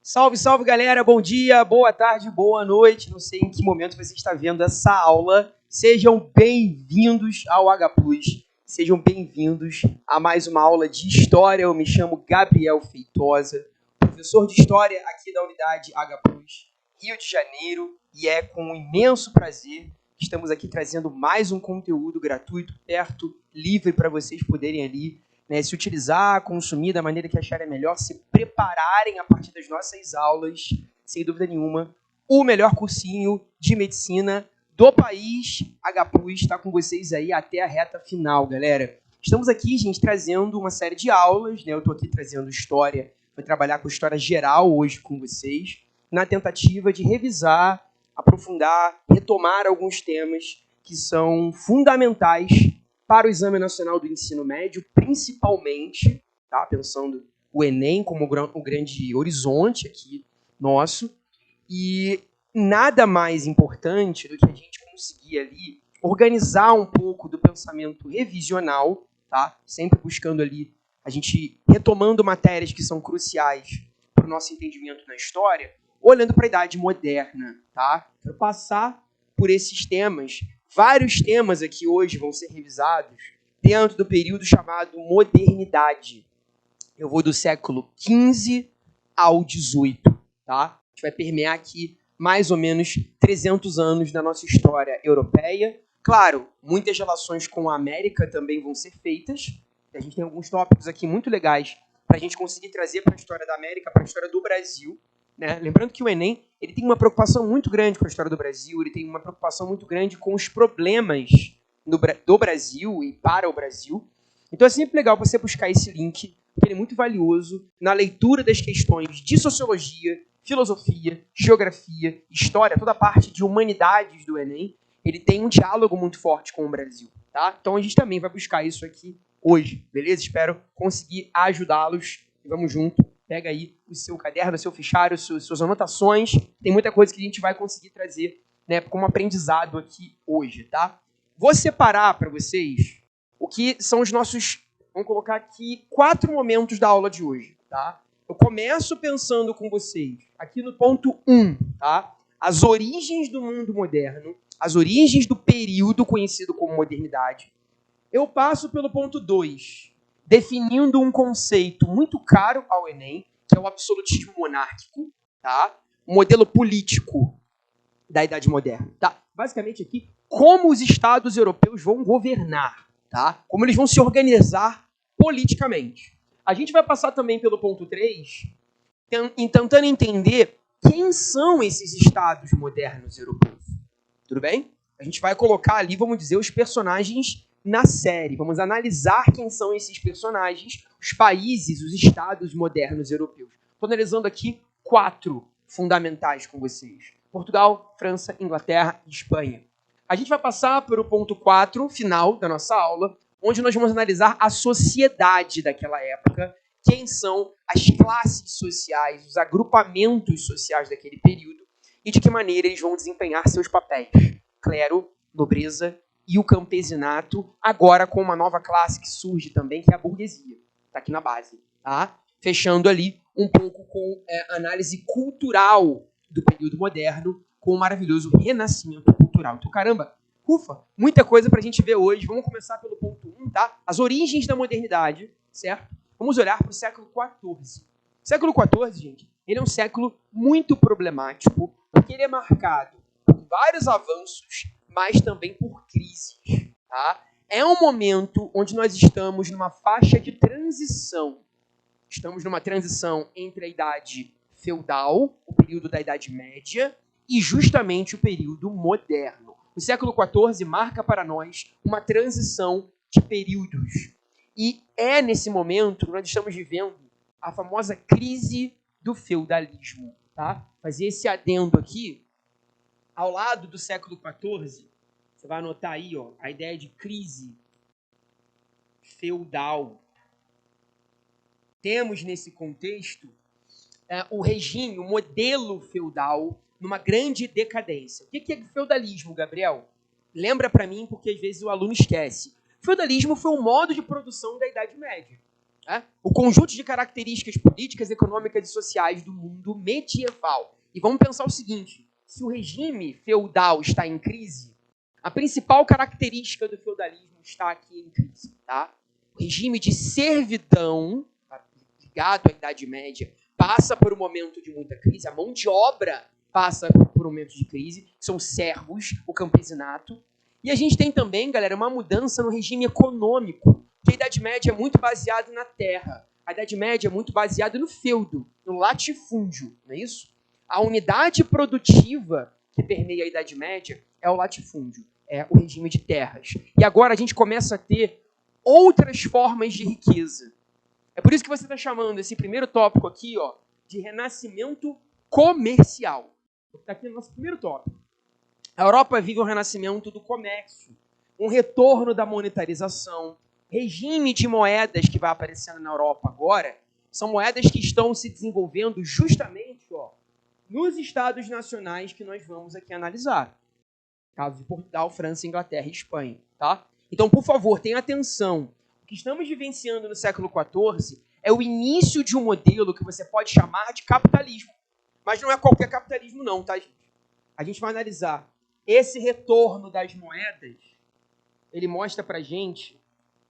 Salve, salve, galera! Bom dia, boa tarde, boa noite. Não sei em que momento você está vendo essa aula. Sejam bem-vindos ao H+. Sejam bem-vindos a mais uma aula de História. Eu me chamo Gabriel Feitosa, professor de História aqui da Unidade H+, Rio de Janeiro. E é com um imenso prazer que estamos aqui trazendo mais um conteúdo gratuito, perto, livre para vocês poderem ali se utilizar, consumir da maneira que acharem melhor, se prepararem a partir das nossas aulas, sem dúvida nenhuma, o melhor cursinho de medicina do país. H+ está com vocês aí até a reta final, galera. Estamos aqui, gente, trazendo uma série de aulas, Eu estou aqui trazendo história, vou trabalhar com história geral hoje com vocês, na tentativa de revisar, aprofundar, retomar alguns temas que são fundamentais para o Exame Nacional do Ensino Médio, principalmente, tá? Pensando o Enem como o grande horizonte aqui nosso. E nada mais importante do que a gente conseguir ali organizar um pouco do pensamento revisional, tá? Sempre buscando ali, a gente retomando matérias que são cruciais para o nosso entendimento na história, olhando para a Idade Moderna, tá? Quero passar por esses temas. Vários temas aqui hoje vão ser revisados dentro do período chamado Modernidade. Eu vou do século XV ao XVIII, tá? A gente vai permear aqui mais ou menos 300 anos da nossa história europeia. Claro, muitas relações com a América também vão ser feitas. A gente tem alguns tópicos aqui muito legais para a gente conseguir trazer para a história da América, para a história do Brasil. Lembrando que o Enem ele tem uma preocupação muito grande com a história do Brasil, ele tem uma preocupação muito grande com os problemas do Brasil e para o Brasil. Então é sempre legal você buscar esse link, porque ele é muito valioso na leitura das questões de sociologia, filosofia, geografia, história, toda a parte de humanidades do Enem. Ele tem um diálogo muito forte com o Brasil, tá? Então a gente também vai buscar isso aqui hoje, beleza? Espero conseguir ajudá-los e vamos junto. Pega aí o seu caderno, o seu fichário, suas anotações. Tem muita coisa que a gente vai conseguir trazer, como aprendizado aqui hoje, tá? Vou separar para vocês o que são os nossos, vamos colocar aqui, 4 momentos da aula de hoje, tá? Eu começo pensando com vocês aqui no ponto 1, tá? As origens do mundo moderno, as origens do período conhecido como modernidade. Eu passo pelo ponto 2, definindo um conceito muito caro ao Enem, que é o absolutismo monárquico, tá? O modelo político da Idade Moderna, tá? Basicamente aqui, como os estados europeus vão governar, tá? Como eles vão se organizar politicamente. A gente vai passar também pelo ponto 3, tentando entender quem são esses estados modernos europeus. Tudo bem? A gente vai colocar ali, vamos dizer, os personagens na série. Vamos analisar quem são esses personagens, os países, os estados modernos europeus. Estou analisando aqui 4 fundamentais com vocês. Portugal, França, Inglaterra e Espanha. A gente vai passar para o ponto 4, final da nossa aula, onde nós vamos analisar a sociedade daquela época, quem são as classes sociais, os agrupamentos sociais daquele período e de que maneira eles vão desempenhar seus papéis. Clero, nobreza e o campesinato, agora com uma nova classe que surge também, que é a burguesia. Está aqui na base. Tá? Fechando ali um pouco com a análise cultural do período moderno, com o maravilhoso renascimento cultural. Então, caramba, ufa, muita coisa para a gente ver hoje. Vamos começar pelo ponto 1, tá? As origens da modernidade, certo? Vamos olhar para o século XIV. O século XIV, gente, ele é um século muito problemático, porque ele é marcado por vários avanços, mas também por crises. Tá? É um momento onde nós estamos numa faixa de transição. Estamos numa transição entre a Idade Feudal, o período da Idade Média, e justamente o período moderno. O século XIV marca para nós uma transição de períodos. E é nesse momento que nós estamos vivendo a famosa crise do feudalismo. Tá? Fazer esse adendo aqui, ao lado do século XIV, você vai anotar aí a ideia de crise feudal. Temos nesse contexto o regime, o modelo feudal, numa grande decadência. O que é feudalismo, Gabriel? Lembra para mim, porque às vezes o aluno esquece. Feudalismo foi um modo de produção da Idade Média. né? O conjunto de características políticas, econômicas e sociais do mundo medieval. E vamos pensar o seguinte, se o regime feudal está em crise, a principal característica do feudalismo está aqui em crise. Tá? O regime de servidão, ligado à Idade Média, passa por um momento de muita crise, a mão de obra passa por um momento de crise, são servos, o campesinato. E a gente tem também, galera, uma mudança no regime econômico, porque a Idade Média é muito baseada na terra, a Idade Média é muito baseada no feudo, no latifúndio, não é isso? A unidade produtiva que permeia a Idade Média é o latifúndio, é o regime de terras. E agora a gente começa a ter outras formas de riqueza. É por isso que você está chamando esse primeiro tópico aqui, ó, de renascimento comercial. Está aqui no nosso primeiro tópico. A Europa vive um renascimento do comércio, um retorno da monetarização, regime de moedas que vai aparecendo na Europa agora, são moedas que estão se desenvolvendo justamente, ó, nos estados nacionais que nós vamos aqui analisar. Caso de Portugal, França, Inglaterra e Espanha. Tá? Então, por favor, tenha atenção. O que estamos vivenciando no século XIV é o início de um modelo que você pode chamar de capitalismo. Mas não é qualquer capitalismo não, tá, gente? A gente vai analisar esse retorno das moedas, ele mostra pra gente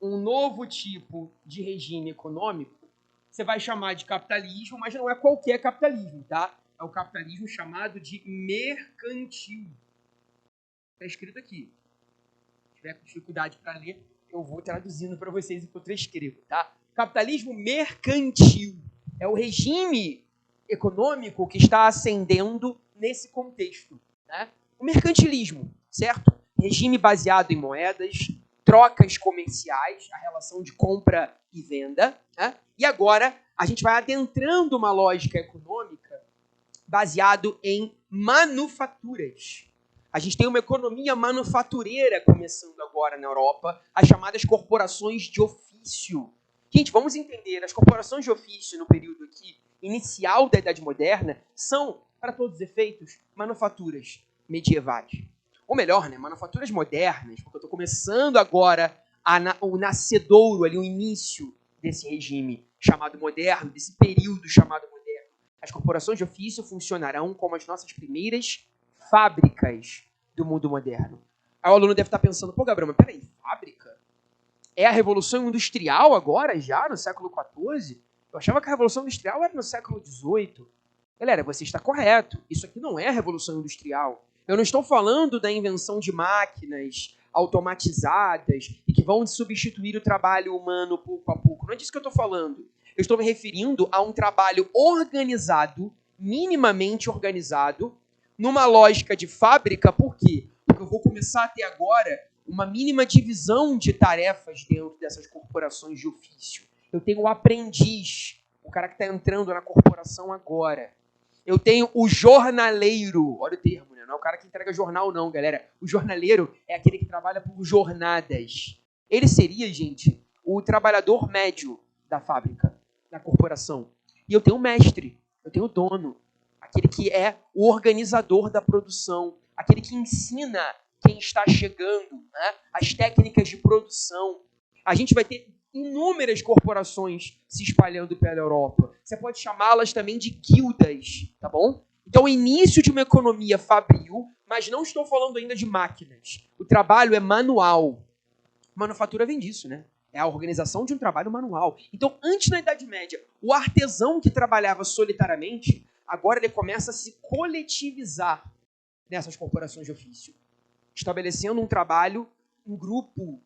um novo tipo de regime econômico. Você vai chamar de capitalismo, mas não é qualquer capitalismo, tá? É o capitalismo chamado de mercantil. Está escrito aqui. Se tiver dificuldade para ler, eu vou traduzindo para vocês enquanto eu escrevo, tá? Capitalismo mercantil é o regime econômico que está ascendendo nesse contexto, né? O mercantilismo, certo? Regime baseado em moedas, trocas comerciais, a relação de compra e venda, né? E agora a gente vai adentrando uma lógica econômica baseado em manufaturas. A gente tem uma economia manufatureira começando agora na Europa, as chamadas corporações de ofício. Gente, vamos entender, as corporações de ofício no período aqui inicial da Idade Moderna são, para todos os efeitos, manufaturas medievais. Ou melhor, né, manufaturas modernas, porque eu estou começando agora o nascedouro, ali, o início desse regime chamado moderno, desse período chamado moderno. As corporações de ofício funcionarão como as nossas primeiras fábricas do mundo moderno. Aí o aluno deve estar pensando, pô, Gabriel, mas peraí, fábrica? É a Revolução Industrial agora, já, no século XIV? Eu achava que a Revolução Industrial era no século XVIII. Galera, você está correto. Isso aqui não é a Revolução Industrial. Eu não estou falando da invenção de máquinas automatizadas e que vão substituir o trabalho humano pouco a pouco. Não é disso que eu estou falando. Eu estou me referindo a um trabalho organizado, minimamente organizado, numa lógica de fábrica. Por quê? Porque eu vou começar a ter agora uma mínima divisão de tarefas dentro dessas corporações de ofício. Eu tenho o aprendiz, o cara que está entrando na corporação agora. Eu tenho o jornaleiro, olha o termo, né? Não é o cara que entrega jornal não, galera. O jornaleiro é aquele que trabalha por jornadas. Ele seria, gente, o trabalhador médio da fábrica, da corporação. E eu tenho o mestre, eu tenho o dono, aquele que é o organizador da produção, aquele que ensina quem está chegando, né? As técnicas de produção. A gente vai ter inúmeras corporações se espalhando pela Europa. Você pode chamá-las também de guildas, tá bom? Então, o início de uma economia fabril, mas não estou falando ainda de máquinas. O trabalho é manual. Manufatura vem disso, né? É a organização de um trabalho manual. Então, antes na Idade Média, o artesão que trabalhava solitariamente, agora ele começa a se coletivizar nessas corporações de ofício, estabelecendo um trabalho em grupo.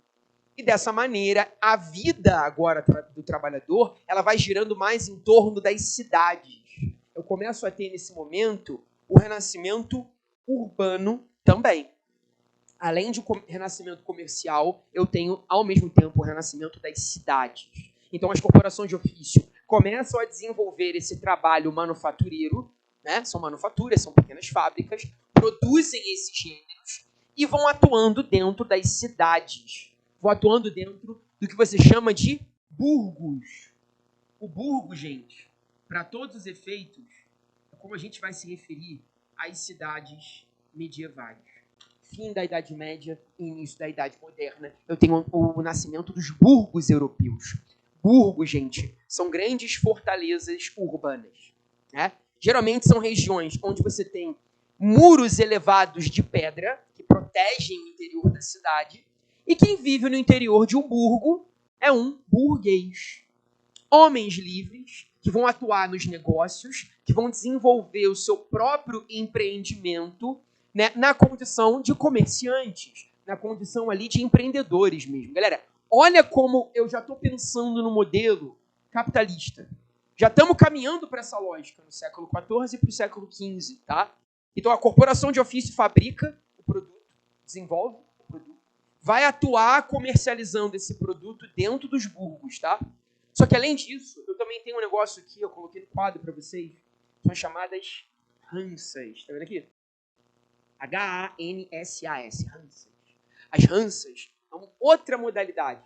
E dessa maneira, a vida agora do trabalhador, ela vai girando mais em torno das cidades. Eu começo a ter, nesse momento, o renascimento urbano também. Além de renascimento comercial, eu tenho, ao mesmo tempo, o renascimento das cidades. Então, as corporações de ofício começam a desenvolver esse trabalho manufatureiro, né? São manufaturas, são pequenas fábricas, produzem esses gêneros e vão atuando dentro das cidades. Vou atuando dentro do que você chama de burgos. O burgo, gente, para todos os efeitos, é como a gente vai se referir às cidades medievais. Fim da Idade Média e início da Idade Moderna, eu tenho o nascimento dos burgos europeus. Burgos, gente, são grandes fortalezas urbanas, né? Geralmente são regiões onde você tem muros elevados de pedra que protegem o interior da cidade, e quem vive no interior de um burgo é um burguês. Homens livres que vão atuar nos negócios, que vão desenvolver o seu próprio empreendimento, né, na condição de comerciantes, na condição ali de empreendedores mesmo. Galera, olha como eu já estou pensando no modelo capitalista. Já estamos caminhando para essa lógica no século XIV e para o século XV, tá? Então a corporação de ofício fabrica o produto, desenvolve o produto, vai atuar comercializando esse produto dentro dos burgos, tá? Só que além disso, eu também tenho um negócio aqui, eu coloquei no quadro para vocês, são chamadas Hansas. Tá vendo aqui? H-A-N-S-A-S, Hansas. As Hansas são outra modalidade.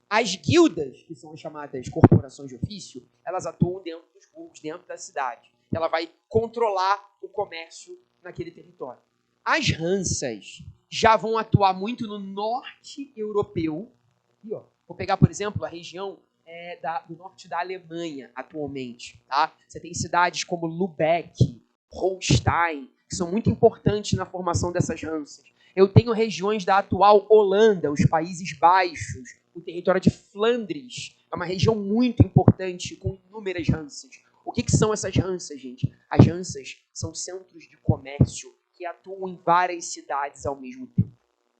As guildas, que são chamadas corporações de ofício, elas atuam dentro dos burgos, dentro da cidade. Ela vai controlar o comércio naquele território. As Hansas já vão atuar muito no norte europeu. Aqui, ó. Vou pegar, por exemplo, a região do norte da Alemanha, atualmente. Tá? Você tem cidades como Lübeck, Holstein, que são muito importantes na formação dessas Hansas. Eu tenho regiões da atual Holanda, os Países Baixos, o território de Flandres. É uma região muito importante, com inúmeras Hansas. O que são essas Hansas, gente? As Hansas são centros de comércio que atuam em várias cidades ao mesmo tempo.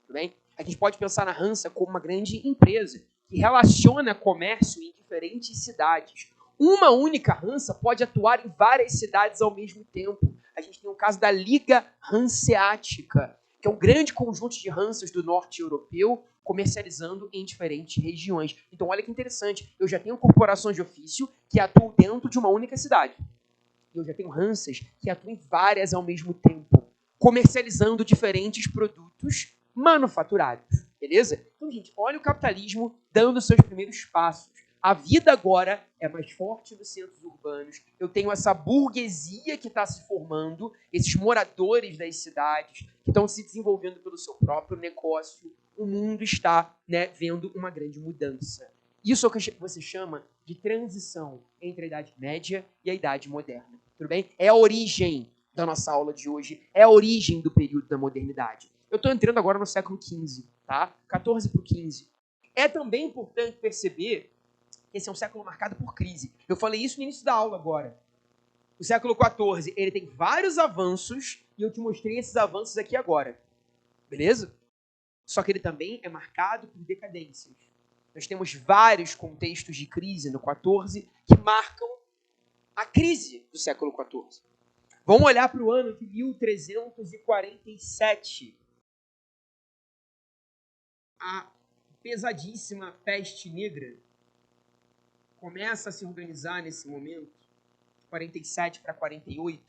Tudo bem? A gente pode pensar na Hansa como uma grande empresa que relaciona comércio em diferentes cidades. Uma única Hansa pode atuar em várias cidades ao mesmo tempo. A gente tem o caso da Liga Hanseática, que é um grande conjunto de Hansas do norte europeu comercializando em diferentes regiões. Então, olha que interessante. Eu já tenho corporações de ofício que atuam dentro de uma única cidade. Eu já tenho Hansas que atuam em várias ao mesmo tempo, comercializando diferentes produtos manufaturados. Beleza? Então, gente, olha o capitalismo dando seus primeiros passos. A vida agora é mais forte nos centros urbanos. Eu tenho essa burguesia que está se formando, esses moradores das cidades que estão se desenvolvendo pelo seu próprio negócio. O mundo está, né, vendo uma grande mudança. Isso é o que você chama de transição entre a Idade Média e a Idade Moderna. Tudo bem? É a origem da nossa aula de hoje, é a origem do período da modernidade. Eu estou entrando agora no século XV, tá? 14 para o 15. É também importante perceber que esse é um século marcado por crise. Eu falei isso no início da aula agora. O século XIV, ele tem vários avanços e eu te mostrei esses avanços aqui agora. Beleza? Só que ele também é marcado por decadências. Nós temos vários contextos de crise no XIV que marcam a crise do século XIV. Vamos olhar para o ano de 1347. A pesadíssima peste negra começa a se organizar nesse momento, de 47 para 48,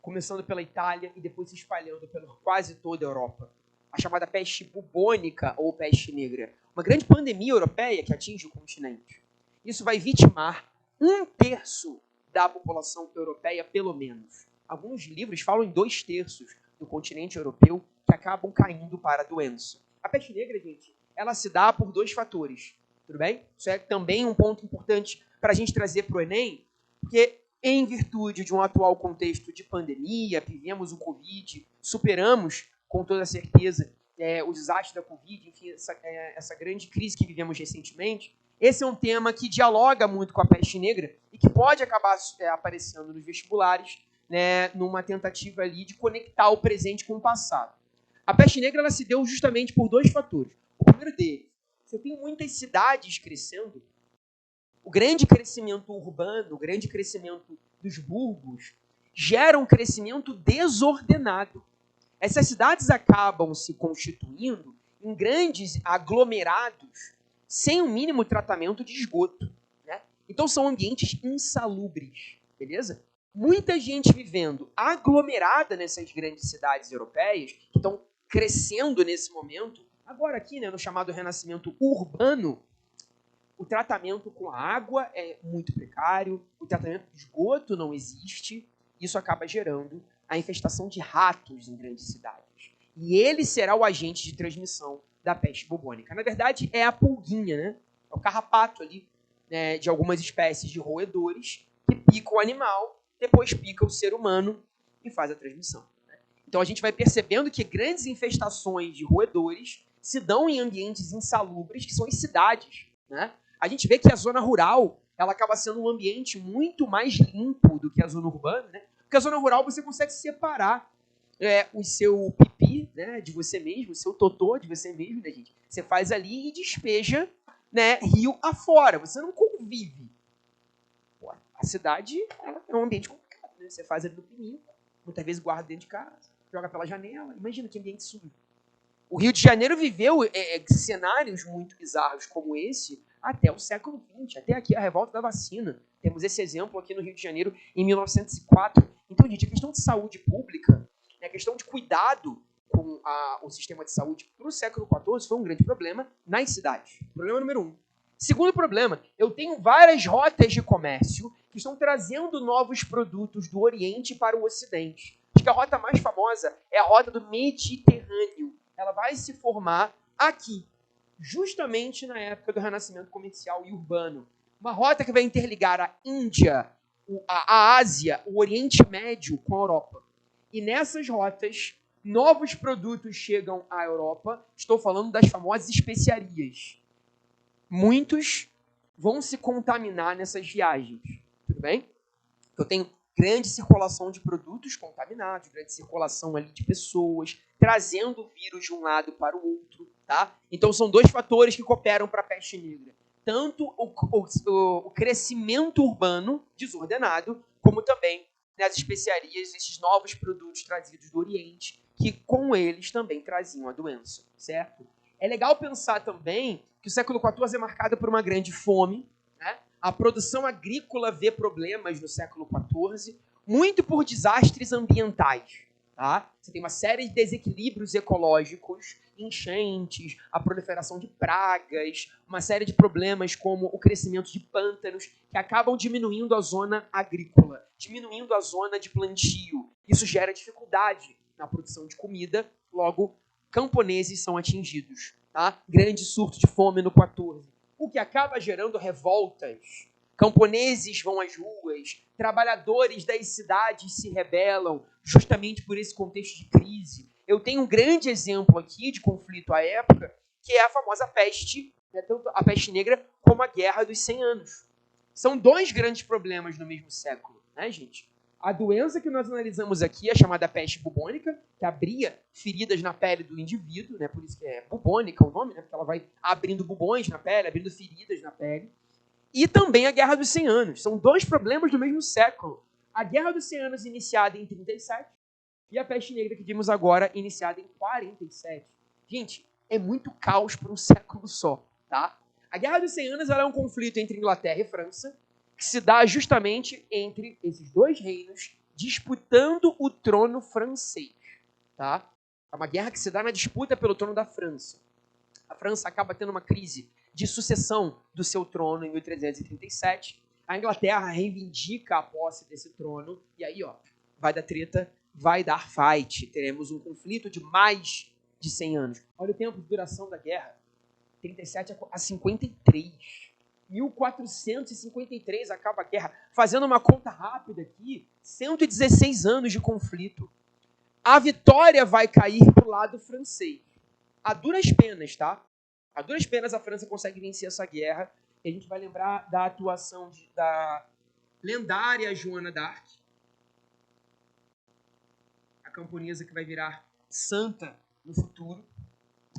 começando pela Itália e depois se espalhando por quase toda a Europa. A chamada peste bubônica ou peste negra. Uma grande pandemia europeia que atinge o continente. Isso vai vitimar 1/3 da população europeia, pelo menos. Alguns livros falam em 2/3 do continente europeu que acabam caindo para a doença. A peste negra, gente, ela se dá por 2 fatores. Tudo bem? Isso é também um ponto importante para a gente trazer para o Enem, porque em virtude de um atual contexto de pandemia, vivemos o Covid, superamos com toda certeza o desastre da Covid, enfim, essa grande crise que vivemos recentemente. Esse é um tema que dialoga muito com a peste negra e que pode acabar aparecendo nos vestibulares, né, numa tentativa ali de conectar o presente com o passado. A peste negra ela se deu justamente por 2 fatores. O primeiro deles, eu tenho muitas cidades crescendo, o grande crescimento urbano, o grande crescimento dos burgos, gera um crescimento desordenado. Essas cidades acabam se constituindo em grandes aglomerados sem o mínimo tratamento de esgoto, né? Então são ambientes insalubres, beleza? Muita gente vivendo aglomerada nessas grandes cidades europeias, que estão crescendo nesse momento. Agora aqui, né, no chamado renascimento urbano, o tratamento com a água é muito precário, o tratamento de esgoto não existe, isso acaba gerando a infestação de ratos em grandes cidades. E ele será o agente de transmissão da peste bubônica. Na verdade, é a pulguinha, né? É o carrapato ali né, de algumas espécies de roedores que pica o animal, depois pica o ser humano e faz a transmissão. Então a gente vai percebendo que grandes infestações de roedores se dão em ambientes insalubres, que são as cidades. Né? A gente vê que a zona rural ela acaba sendo um ambiente muito mais limpo do que a zona urbana, né? Porque a zona rural você consegue separar o seu pipi, né, de você mesmo, o seu totô de você mesmo, né, gente? Você faz ali e despeja, né, rio afora. Você não convive. Pô, a cidade é um ambiente complicado, né? Você faz ali no pininho, muitas vezes guarda dentro de casa, joga pela janela. Imagina que ambiente sujo. O Rio de Janeiro viveu cenários muito bizarros como esse até o século XX, até aqui a revolta da vacina. Temos esse exemplo aqui no Rio de Janeiro em 1904. Então, gente, a questão de saúde pública, a questão de cuidado com o sistema de saúde para o século XIV foi um grande problema nas cidades. Problema número 1. Segundo problema, eu tenho várias rotas de comércio que estão trazendo novos produtos do Oriente para o Ocidente. Acho que a rota mais famosa é a rota do Mediterrâneo. Ela vai se formar aqui, justamente na época do renascimento comercial e urbano. Uma rota que vai interligar a Índia, a Ásia, o Oriente Médio com a Europa. E nessas rotas, novos produtos chegam à Europa. Estou falando das famosas especiarias. Muitos vão se contaminar nessas viagens. Tudo bem? Eu tenho grande circulação de produtos contaminados, grande circulação ali de pessoas, trazendo o vírus de um lado para o outro. Tá? Então são dois fatores que cooperam para a peste negra. Tanto o crescimento urbano desordenado, como também nas especiarias, esses novos produtos trazidos do Oriente, que com eles também traziam a doença, certo? É legal pensar também que o século XIV é marcado por uma grande fome, né? A produção agrícola vê problemas no século XIV, muito por desastres ambientais. Tá? Você tem uma série de desequilíbrios ecológicos, enchentes, a proliferação de pragas, uma série de problemas como o crescimento de pântanos, que acabam diminuindo a zona agrícola, diminuindo a zona de plantio. Isso gera dificuldade na produção de comida, logo, camponeses são atingidos. Tá? Grande surto de fome no 14, o que acaba gerando revoltas. Camponeses vão às ruas, trabalhadores das cidades se rebelam, justamente por esse contexto de crise. Eu tenho um grande exemplo aqui de conflito à época, que é a famosa peste, né, tanto a peste negra como a Guerra dos 100 Anos. São dois grandes problemas no mesmo século, né, gente? A doença que nós analisamos aqui é chamada peste bubônica, que abria feridas na pele do indivíduo, né? Por isso que é bubônica o nome, né? Porque ela vai abrindo bubões na pele, abrindo feridas na pele. E também a Guerra dos 100 Anos. São dois problemas do mesmo século. A Guerra dos 100 Anos iniciada em 37 e a peste negra que vimos agora iniciada em 47. Gente, é muito caos por um século só, tá? A Guerra dos 100 Anos é um conflito entre Inglaterra e França, que se dá justamente entre esses dois reinos disputando o trono francês, tá? É uma guerra que se dá na disputa pelo trono da França. A França acaba tendo uma crise de sucessão do seu trono em 1337. A Inglaterra reivindica a posse desse trono e aí, ó, vai dar treta, vai dar fight. Teremos um conflito de mais de 100 anos. Olha o tempo de duração da guerra. 37 a 53. 1453 acaba a guerra. Fazendo uma conta rápida aqui, 116 anos de conflito. A vitória vai cair pro lado francês. A duras penas, tá? A duras penas a França consegue vencer essa guerra. E a gente vai lembrar da atuação da lendária Joana d'Arc, a camponesa que vai virar santa no futuro,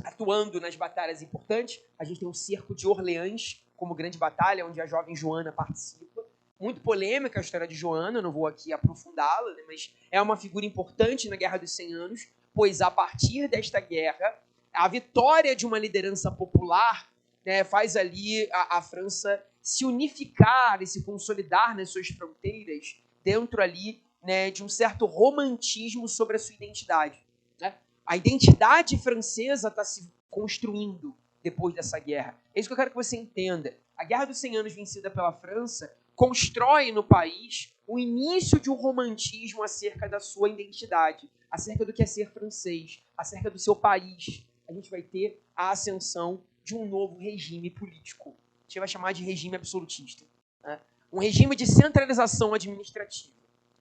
atuando nas batalhas importantes. A gente tem o cerco de Orleans como grande batalha, onde a jovem Joana participa. Muito polêmica a história de Joana, eu não vou aqui aprofundá-la, né, mas é uma figura importante na Guerra dos 100 Anos, pois a partir desta guerra, a vitória de uma liderança popular, né, faz ali a França se unificar e se consolidar nas suas fronteiras dentro ali, né, de um certo romantismo sobre a sua identidade. Né? A identidade francesa está se construindo depois dessa guerra. É isso que eu quero que você entenda. A Guerra dos 100 Anos vencida pela França constrói no país o início de um romantismo acerca da sua identidade, acerca do que é ser francês, acerca do seu país. A gente vai ter a ascensão de um novo regime político. gente vai chamar de regime absolutista. Né? Um regime de centralização administrativa.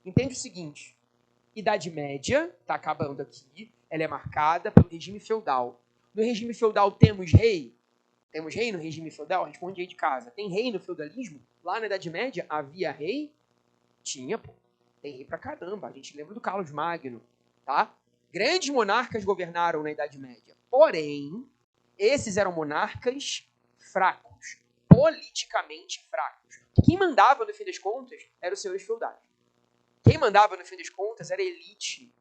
Entende o seguinte, Idade Média, está acabando aqui, ela é marcada pelo regime feudal. No regime feudal temos rei? Temos rei no regime feudal? Responde aí de casa. Tem rei no feudalismo? Lá na Idade Média havia rei? Tinha, pô. Tem rei pra caramba. A gente lembra do Carlos Magno, tá? Grandes monarcas governaram na Idade Média. Porém, esses eram monarcas fracos, politicamente fracos. Quem mandava, no fim das contas, eram os senhores feudais. Quem mandava, no fim das contas, era a elite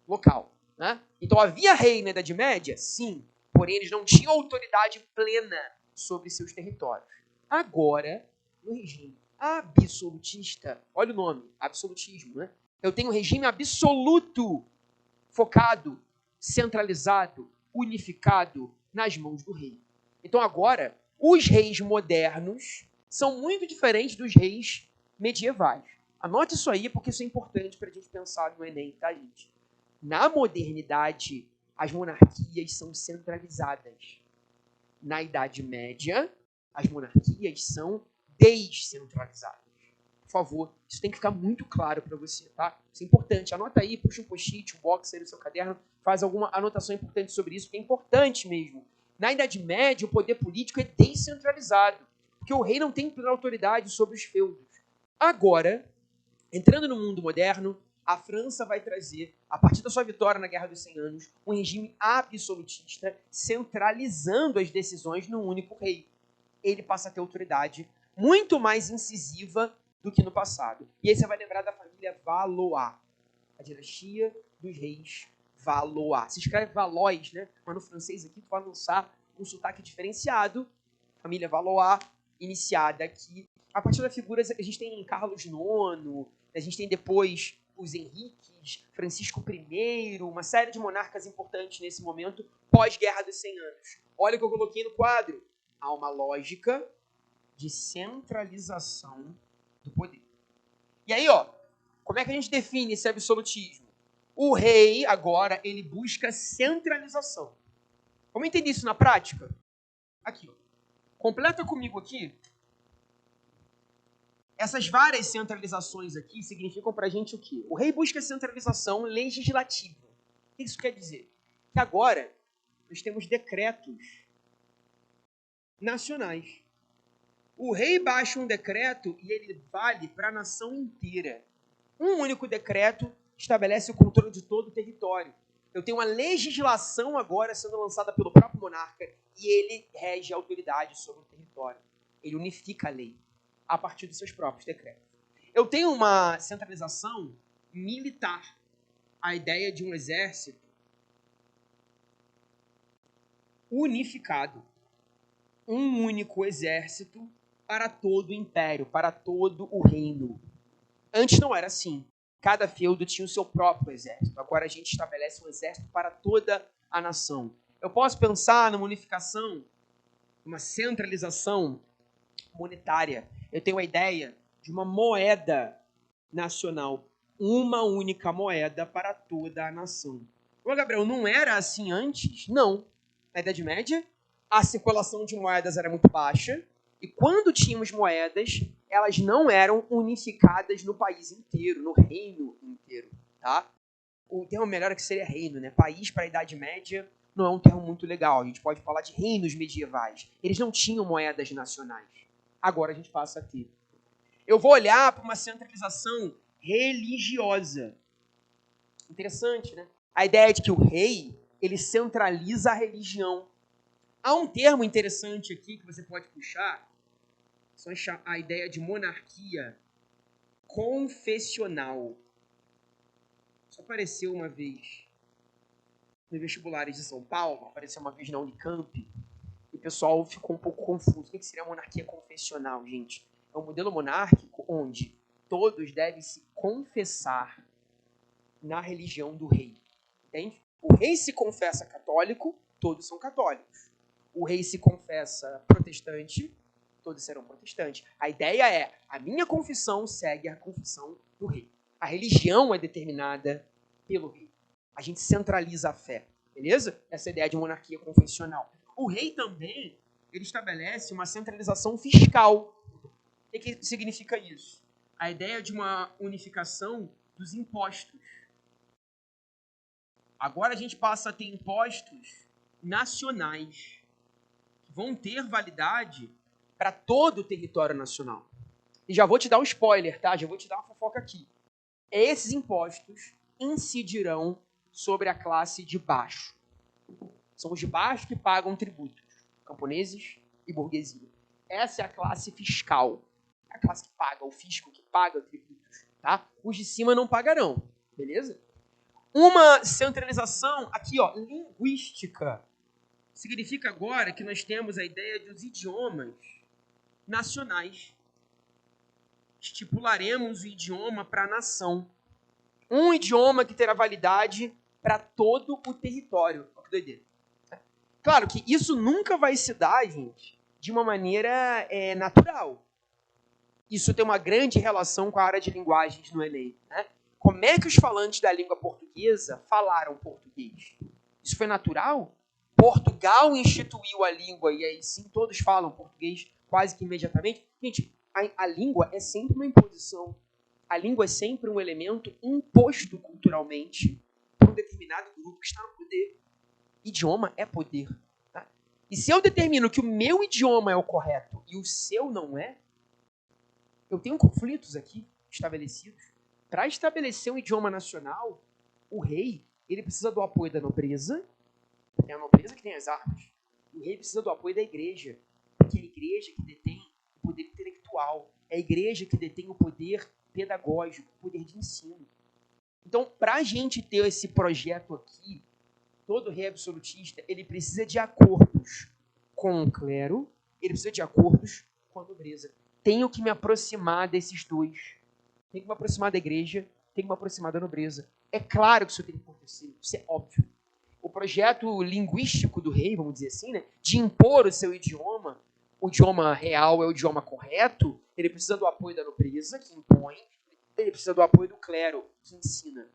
local. Né? Então, havia rei na Idade Média? Sim. Porém, eles não tinham autoridade plena sobre seus territórios. Agora, no regime absolutista, olha o nome, absolutismo, né? Eu tenho um regime absoluto, focado, centralizado, unificado nas mãos do rei. Então, agora, os reis modernos são muito diferentes dos reis medievais. Anote isso aí, porque isso é importante para a gente pensar no Enem, tá, gente? Na modernidade, as monarquias são centralizadas. Na Idade Média, as monarquias são descentralizadas. Por favor, isso tem que ficar muito claro para você, tá? Isso é importante. Anota aí, puxa um post-it, um box aí no seu caderno, faz alguma anotação importante sobre isso, que é importante mesmo. Na Idade Média, o poder político é descentralizado, porque o rei não tem plena autoridade sobre os feudos. Agora, entrando no mundo moderno, a França vai trazer, a partir da sua vitória na Guerra dos 100 Anos, um regime absolutista, centralizando as decisões num único rei. Ele passa a ter autoridade muito mais incisiva do que no passado. E aí você vai lembrar da família Valois, a dinastia dos reis Valois. Se escreve Valois, né? Mas no francês aqui tu vai lançar um sotaque diferenciado. Família Valois, iniciada aqui. A partir da figura, a gente tem Carlos IX, a gente tem depois os Henriques, Francisco I, uma série de monarcas importantes nesse momento, pós-Guerra dos 100 Anos. Olha o que eu coloquei no quadro. Há uma lógica de centralização do poder. E aí, ó, como é que a gente define esse absolutismo? O rei, agora, ele busca centralização. Vamos entender isso na prática? Aqui, ó. Completa comigo aqui. Essas várias centralizações aqui significam pra gente o quê? O rei busca centralização legislativa. O que isso quer dizer? Que agora nós temos decretos nacionais. O rei baixa um decreto e ele vale para a nação inteira. Um único decreto estabelece o controle de todo o território. Eu tenho uma legislação agora sendo lançada pelo próprio monarca e ele rege a autoridade sobre o território. Ele unifica a lei a partir dos seus próprios decretos. Eu tenho uma centralização militar. A ideia de um exército unificado. Um único exército para todo o império, para todo o reino. Antes não era assim. Cada feudo tinha o seu próprio exército. Agora a gente estabelece um exército para toda a nação. Eu posso pensar numa unificação, uma centralização monetária. Eu tenho a ideia de uma moeda nacional. Uma única moeda para toda a nação. Ô, Gabriel, não era assim antes? Não. Na Idade Média, a circulação de moedas era muito baixa. E quando tínhamos moedas, elas não eram unificadas no país inteiro, no reino inteiro, tá? O termo melhor é que seria reino, né? País para a Idade Média não é um termo muito legal. A gente pode falar de reinos medievais. Eles não tinham moedas nacionais. Agora a gente passa a ter. Eu vou olhar para uma centralização religiosa. Interessante, né? A ideia de que o rei, ele centraliza a religião. Há um termo interessante aqui que você pode puxar, a ideia de monarquia confessional. Isso apareceu uma vez nos vestibulares de São Paulo, apareceu uma vez na Unicamp, e o pessoal ficou um pouco confuso. O que seria a monarquia confessional, gente? É um modelo monárquico onde todos devem se confessar na religião do rei. Entende? O rei se confessa católico, todos são católicos. O rei se confessa protestante, todos serão protestantes. A ideia é, a minha confissão segue a confissão do rei. A religião é determinada pelo rei. A gente centraliza a fé, beleza? Essa é a ideia de monarquia confessional. O rei também ele estabelece uma centralização fiscal. O que significa isso? A ideia de uma unificação dos impostos. Agora a gente passa a ter impostos nacionais, que vão ter validade para todo o território nacional. E já vou te dar um spoiler, tá? Já vou te dar uma fofoca aqui. Esses impostos incidirão sobre a classe de baixo. São os de baixo que pagam tributos. Camponeses e burguesia. Essa é a classe fiscal. É a classe que paga, o fisco que paga tributos. Tá? Os de cima não pagarão. Beleza? Uma centralização aqui, ó, linguística. Significa agora que nós temos a ideia dos idiomas nacionais. Estipularemos o idioma para a nação. Um idioma que terá validade para todo o território. Olha que doideira. Claro que isso nunca vai se dar, gente, de uma maneira natural. Isso tem uma grande relação com a área de linguagens no Enem. Né? Como é que os falantes da língua portuguesa falaram português? Isso foi natural? Portugal instituiu a língua e aí sim todos falam português quase que imediatamente. Gente, a língua é sempre uma imposição. A língua é sempre um elemento imposto culturalmente por um determinado grupo que está no poder. Idioma é poder. Tá? E se eu determino que o meu idioma é o correto e o seu não é, eu tenho conflitos aqui estabelecidos. Para estabelecer um idioma nacional, o rei ele precisa do apoio da nobreza, é a nobreza que tem as armas. O rei precisa do apoio da igreja, porque é a igreja que detém o poder intelectual, é a igreja que detém o poder pedagógico, o poder de ensino. Então, para a gente ter esse projeto aqui, todo rei absolutista, ele precisa de acordos com o clero, ele precisa de acordos com a nobreza. Tenho que me aproximar desses dois. Tenho que me aproximar da igreja, tenho que me aproximar da nobreza. É claro que isso tem que acontecer, isso é óbvio. O projeto linguístico do rei, vamos dizer assim, né, de impor o seu idioma, o idioma real é o idioma correto, ele precisa do apoio da nobreza, que impõe, ele precisa do apoio do clero, que ensina.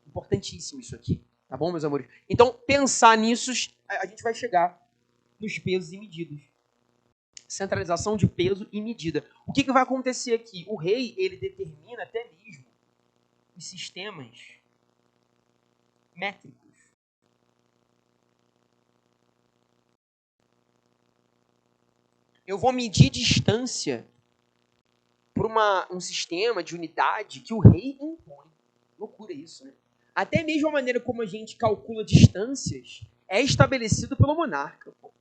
Importantíssimo isso aqui. Tá bom, meus amores? Então, pensar nisso, a gente vai chegar nos pesos e medidas. Centralização de peso e medida. O que vai acontecer aqui? O rei, ele determina até mesmo os sistemas métricos. Eu vou medir distância por um sistema de unidade que o rei impõe. Loucura isso, né? Até mesmo a maneira como a gente calcula distâncias é estabelecido pelo monarca. Pô.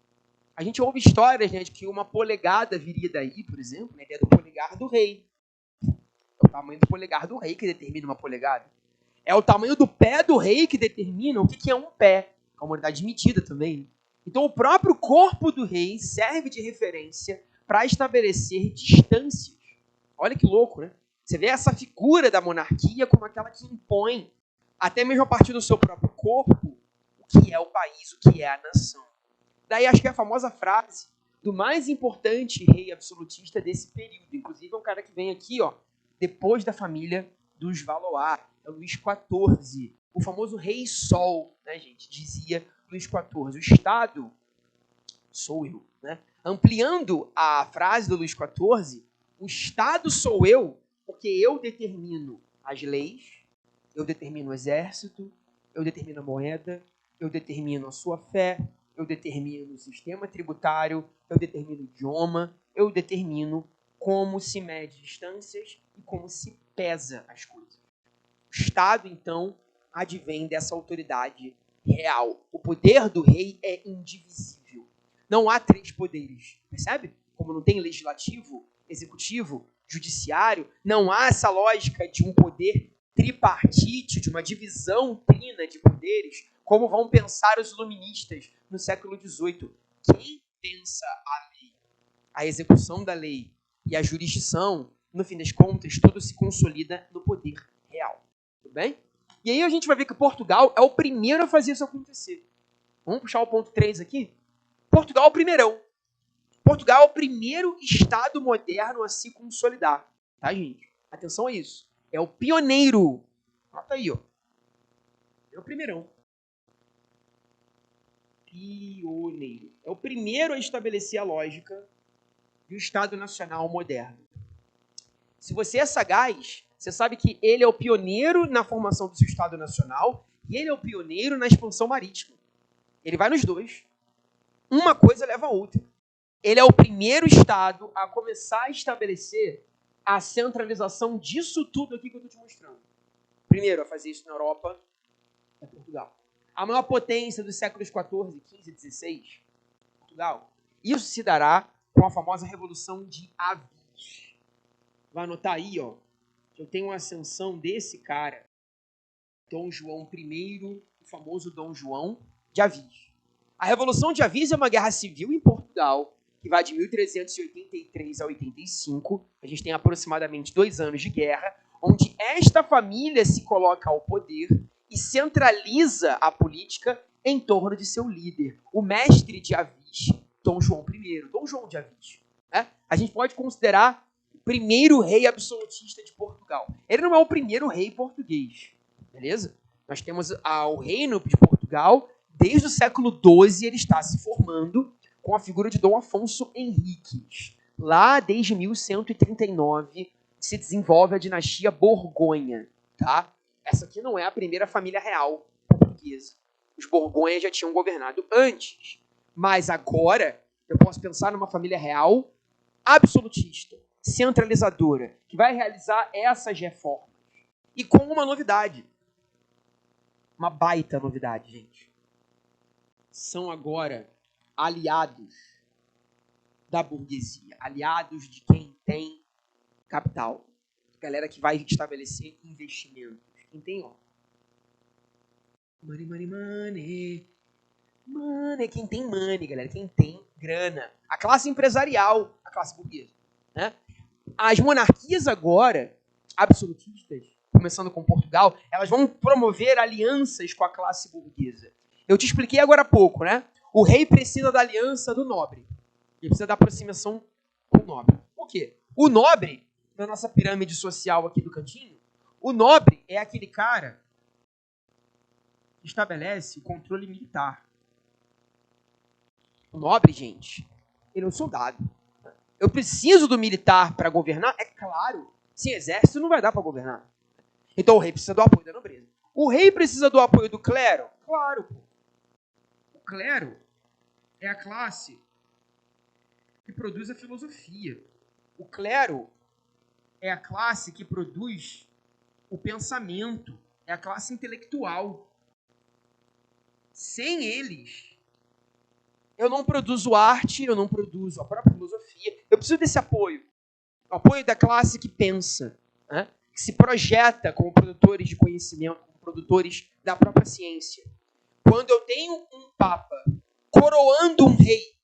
A gente ouve histórias, né, de que uma polegada viria daí, por exemplo, a ideia do polegar do rei. É o tamanho do polegar do rei que determina uma polegada. É o tamanho do pé do rei que determina o que é um pé. É uma unidade de medida também. Né? Então, o próprio corpo do rei serve de referência para estabelecer distâncias. Olha que louco, né? Você vê essa figura da monarquia como aquela que impõe, até mesmo a partir do seu próprio corpo, o que é o país, o que é a nação. Daí acho que é a famosa frase do mais importante rei absolutista desse período. Inclusive é um cara que vem aqui, ó, depois da família dos Valois. É Luís XIV. O famoso Rei Sol, né, gente? Dizia Luís XIV. O Estado sou eu. Né? Ampliando a frase do Luís XIV, o Estado sou eu porque eu determino as leis, eu determino o exército, eu determino a moeda, eu determino a sua fé, eu determino o sistema tributário, eu determino o idioma, eu determino como se mede distâncias e como se pesa as coisas. O Estado, então, advém dessa autoridade real. O poder do rei é indivisível. Não há três poderes, percebe? Como não tem legislativo, executivo, judiciário, não há essa lógica de um poder tripartite, de uma divisão trina de poderes, como vão pensar os iluministas no século XVIII. Quem pensa a lei, a execução da lei e a jurisdição, no fim das contas, tudo se consolida no poder real. Tudo bem? E aí a gente vai ver que Portugal é o primeiro a fazer isso acontecer. Vamos puxar o ponto 3 aqui? Portugal é o primeirão. Portugal é o primeiro Estado moderno a se consolidar. Tá, gente? Atenção a isso. É o pioneiro. Nota aí, ó. É o primeirão. pioneiro. É o primeiro a estabelecer a lógica do Estado Nacional moderno. Se você é sagaz, você sabe que ele é o pioneiro na formação do seu Estado Nacional e ele é o pioneiro na expansão marítima. Ele vai nos dois. Uma coisa leva a outra. Ele é o primeiro Estado a começar a estabelecer a centralização disso tudo aqui que eu estou te mostrando. Primeiro a fazer isso na Europa é Portugal. A maior potência dos séculos XIV, XV e XVI, Portugal. Isso se dará com a famosa Revolução de Avis. Vai anotar aí, ó, que eu tenho uma ascensão desse cara, Dom João I, o famoso Dom João de Avis. A Revolução de Avis é uma guerra civil em Portugal, que vai de 1383 a 85. A gente tem aproximadamente 2 anos de guerra, onde esta família se coloca ao poder e centraliza a política em torno de seu líder, o mestre de Avis, Dom João I, Dom João de Avis. A gente pode considerar o primeiro rei absolutista de Portugal. Ele não é o primeiro rei português, beleza? Nós temos o reino de Portugal, desde o século XII ele está se formando com a figura de Dom Afonso Henriques. Lá, desde 1139, se desenvolve a dinastia Borgonha, tá? Essa aqui não é a primeira família real portuguesa. Os Borgonhas já tinham governado antes. Mas agora, eu posso pensar numa família real absolutista, centralizadora, que vai realizar essas reformas. E com uma novidade. Uma baita novidade, gente. São agora aliados da burguesia. Aliados de quem tem capital. Galera que vai estabelecer investimentos. Quem tem, ó. Money, money, money. Money. Quem tem money, galera. Quem tem grana. A classe empresarial. A classe burguesa. Né? As monarquias agora, absolutistas, começando com Portugal, elas vão promover alianças com a classe burguesa. Eu te expliquei agora há pouco, né? O rei precisa da aliança do nobre. Ele precisa da aproximação com o nobre. Por quê? O nobre, na nossa pirâmide social aqui do cantinho, o nobre é aquele cara que estabelece o controle militar. O nobre, gente, ele é um soldado. Eu preciso do militar para governar? É claro. Sem exército não vai dar para governar. Então o rei precisa do apoio da nobreza. O rei precisa do apoio do clero? Claro, pô. O clero é a classe que produz a filosofia. O clero é a classe que produz o pensamento. É a classe intelectual. Sem eles, eu não produzo arte, eu não produzo a própria filosofia. Eu preciso desse apoio. O apoio da classe que pensa, né? Que se projeta como produtores de conhecimento, como produtores da própria ciência. Quando eu tenho um papa coroando um rei,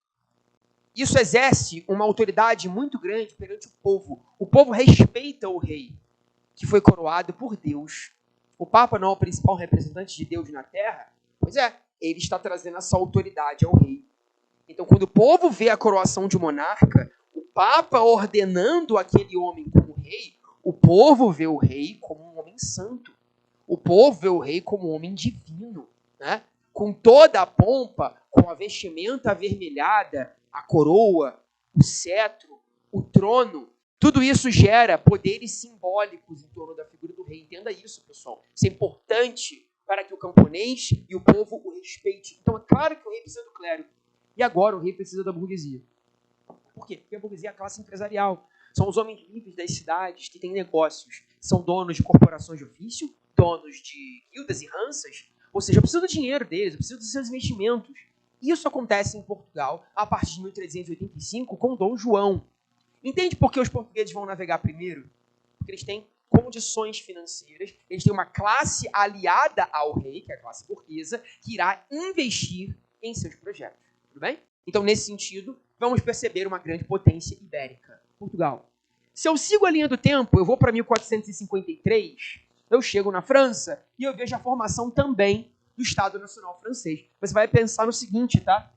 isso exerce uma autoridade muito grande perante o povo. O povo respeita o rei, que foi coroado por Deus. O papa não é o principal representante de Deus na terra? Pois é, ele está trazendo essa autoridade ao rei. Então, quando o povo vê a coroação de um monarca, o papa ordenando aquele homem como rei, o povo vê o rei como um homem santo. O povo vê o rei como um homem divino, né? Com toda a pompa, com a vestimenta avermelhada, a coroa, o cetro, o trono. Tudo isso gera poderes simbólicos em torno da figura do rei. Entenda isso, pessoal. Isso é importante para que o camponês e o povo o respeite. Então, é claro que o rei precisa do clero. E agora o rei precisa da burguesia. Por quê? Porque a burguesia é a classe empresarial. São os homens livres das cidades que têm negócios. São donos de corporações de ofício, donos de guildas e ranças. Ou seja, eu preciso do dinheiro deles, eu preciso dos seus investimentos. Isso acontece em Portugal a partir de 1385 com Dom João. Entende por que os portugueses vão navegar primeiro? Porque eles têm condições financeiras, eles têm uma classe aliada ao rei, que é a classe burguesa, que irá investir em seus projetos. Tudo bem? Então, nesse sentido, vamos perceber uma grande potência ibérica. Portugal. Se eu sigo a linha do tempo, eu vou para 1453, eu chego na França e eu vejo a formação também do Estado Nacional Francês. Você vai pensar no seguinte, tá?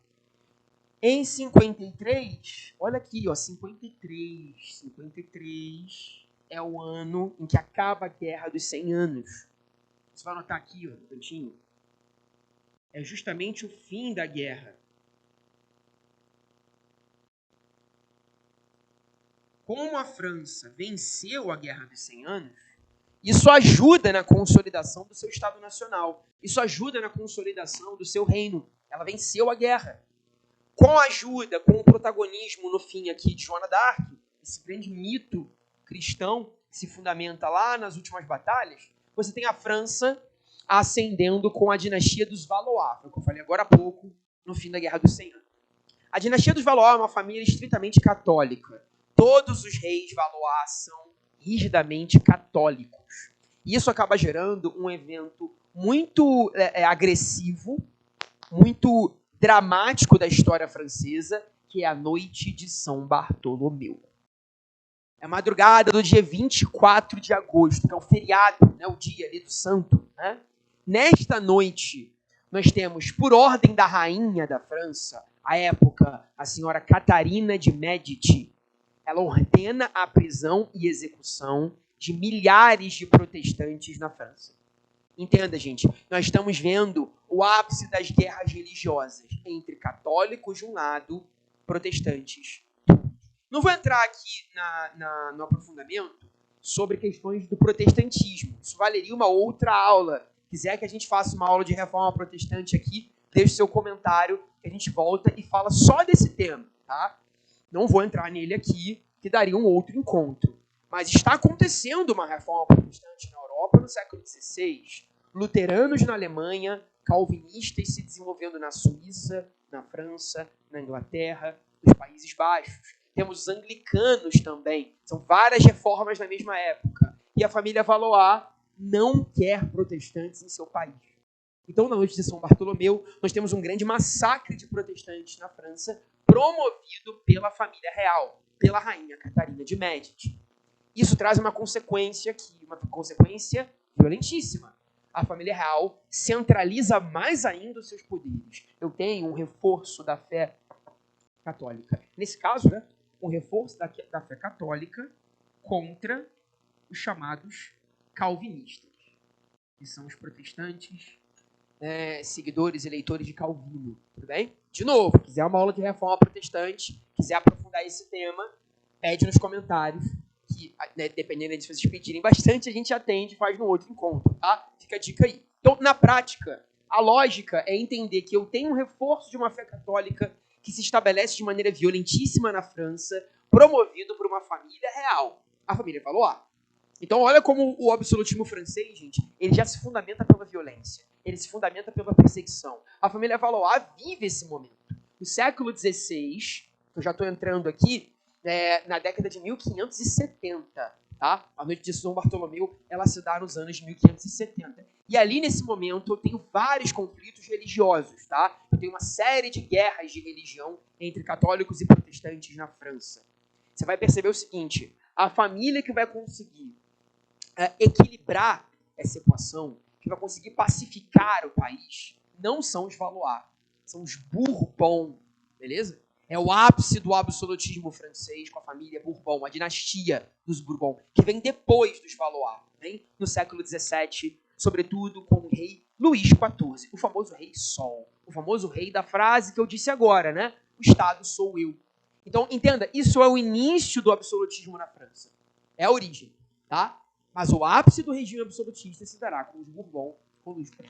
Em 53, olha aqui, ó, 53 é o ano em que acaba a Guerra dos 100 Anos. Você vai anotar aqui, ó, no cantinho. é justamente o fim da guerra. Como a França venceu a Guerra dos 100 Anos, isso ajuda na consolidação do seu Estado Nacional. Isso ajuda na consolidação do seu reino. Ela venceu a guerra. Com a ajuda, com o protagonismo no fim aqui de Joana d'Arc, esse grande mito cristão que se fundamenta lá nas últimas batalhas, você tem a França ascendendo com a dinastia dos Valois, que eu falei agora há pouco, no fim da Guerra dos 100 Anos. A dinastia dos Valois é uma família estritamente católica. Todos os reis Valois são rigidamente católicos. Isso acaba gerando um evento muito agressivo, muito dramático da história francesa, que é a Noite de São Bartolomeu. É a madrugada do dia 24 de agosto, que é um feriado, né, o dia ali do santo. Né? Nesta noite, nós temos, por ordem da rainha da França, à época, a senhora Catarina de Médici, ela ordena a prisão e execução de milhares de protestantes na França. Entenda, gente, nós estamos vendo o ápice das guerras religiosas entre católicos de um lado, protestantes. Não vou entrar aqui no aprofundamento sobre questões do protestantismo. Isso valeria uma outra aula. Se quiser que a gente faça uma aula de reforma protestante aqui, deixe seu comentário, que a gente volta e fala só desse tema, tá? Não vou entrar nele aqui, que daria um outro encontro. Mas está acontecendo uma reforma protestante na Europa no século XVI. Luteranos na Alemanha, calvinistas se desenvolvendo na Suíça, na França, na Inglaterra, nos Países Baixos. Temos os anglicanos também. São várias reformas na mesma época. E a família Valois não quer protestantes em seu país. Então, na noite de São Bartolomeu, nós temos um grande massacre de protestantes na França, promovido pela família real, pela rainha Catarina de Médici. Isso traz uma consequência aqui, uma consequência violentíssima. A família real centraliza mais ainda os seus poderes. Eu tenho um reforço da fé católica. Nesse caso, né, um reforço da fé católica contra os chamados calvinistas, que são os protestantes, seguidores e eleitores de Calvino, tudo bem? De novo, quiser uma aula de reforma protestante, quiser aprofundar esse tema, pede nos comentários, que, né, dependendo de se vocês pedirem bastante, a gente atende e faz no outro encontro, tá? Fica a dica aí. Então, na prática, a lógica é entender que eu tenho um reforço de uma fé católica que se estabelece de maneira violentíssima na França, promovido por uma família real, a família Valois. Então, olha como o absolutismo francês, gente, ele já se fundamenta pela violência. Ele se fundamenta pela perseguição. A família Valois vive esse momento. No século XVI, eu já estou entrando aqui, na década de 1570, tá? A noite de São Bartolomeu, ela se dá nos anos de 1570. E ali, nesse momento, eu tenho vários conflitos religiosos, tá? Eu tenho uma série de guerras de religião entre católicos e protestantes na França. Você vai perceber o seguinte, a família que vai conseguir equilibrar essa equação, que vai conseguir pacificar o país, não são os Valois, são os Bourbon, beleza? É o ápice do absolutismo francês com a família Bourbon, a dinastia dos Bourbon, que vem depois dos Valois, hein? No século XVII, sobretudo com o rei Luís XIV, o famoso rei Sol, o famoso rei da frase que eu disse agora, né? O Estado sou eu. Então, entenda, isso é o início do absolutismo na França. É a origem, tá? Mas o ápice do regime absolutista se dará com os Bourbon, com Luís XIV.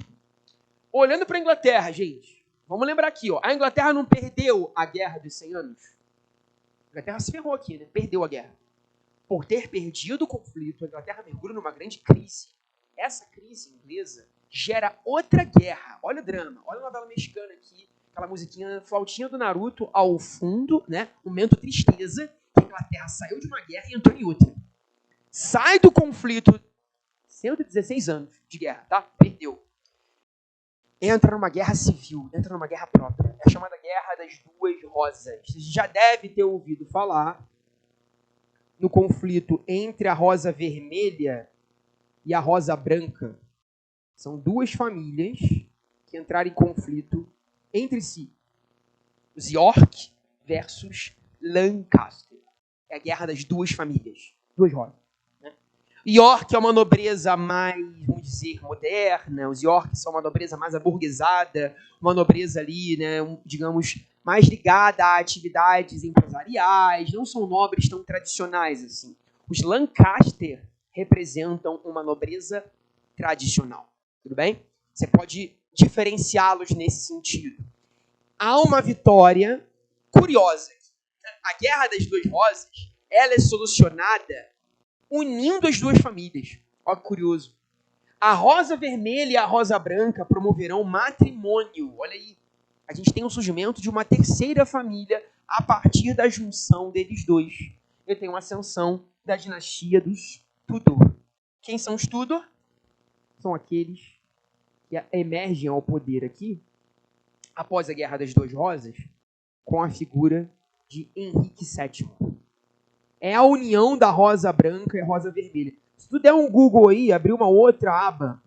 Olhando para a Inglaterra, gente, vamos lembrar aqui, ó, a Inglaterra não perdeu a Guerra dos 100 Anos. A Inglaterra se ferrou aqui, né? Perdeu a guerra. Por ter perdido o conflito, a Inglaterra mergulha numa grande crise. Essa crise inglesa gera outra guerra. Olha o drama, olha a novela mexicana aqui, aquela musiquinha, flautinha do Naruto ao fundo, né? Um momento tristeza, que a Inglaterra saiu de uma guerra e entrou em outra. Sai do conflito, 116 anos de guerra, tá? Perdeu. Entra numa guerra civil, entra numa guerra própria. É a chamada Guerra das Duas Rosas. Você já deve ter ouvido falar no conflito entre a rosa vermelha e a rosa branca. São duas famílias que entraram em conflito entre si. Os York versus Lancaster. É a guerra das duas famílias. Duas rosas. Né? York é uma nobreza mais, vamos dizer, moderna. Os York são uma nobreza mais aburguesada, uma nobreza ali, né, digamos, mais ligada a atividades empresariais. Não são nobres tão tradicionais assim. Os Lancaster representam uma nobreza tradicional. Tudo bem? Você pode diferenciá-los nesse sentido. Há uma vitória curiosa. A Guerra das Duas Rosas, ela é solucionada unindo as duas famílias. Olha que curioso. A rosa vermelha e a rosa branca promoverão matrimônio. Olha aí. A gente tem o surgimento de uma terceira família a partir da junção deles dois. Eu tenho uma ascensão da dinastia dos Tudor. Quem são os Tudor? São aqueles que emergem ao poder aqui, após a Guerra das Duas Rosas, com a figura de Henrique VII. É a união da rosa branca e a rosa vermelha. Se tu der um Google aí, abrir uma outra aba,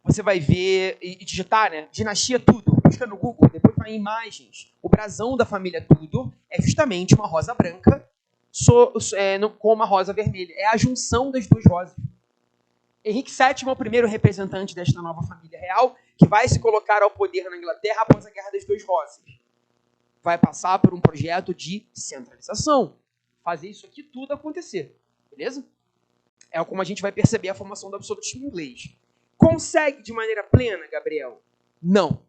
você vai ver e digitar, né? Dinastia Tudor. Busca no Google, depois vai em imagens. O brasão da família Tudor é justamente uma rosa branca com uma rosa vermelha. É a junção das duas rosas. Henrique VII é o primeiro representante desta nova família real que vai se colocar ao poder na Inglaterra após a Guerra das Duas Rosas. Vai passar por um projeto de centralização. Fazer isso aqui tudo acontecer. Beleza? É como a gente vai perceber a formação do absolutismo inglês. Consegue de maneira plena, Gabriel? Não.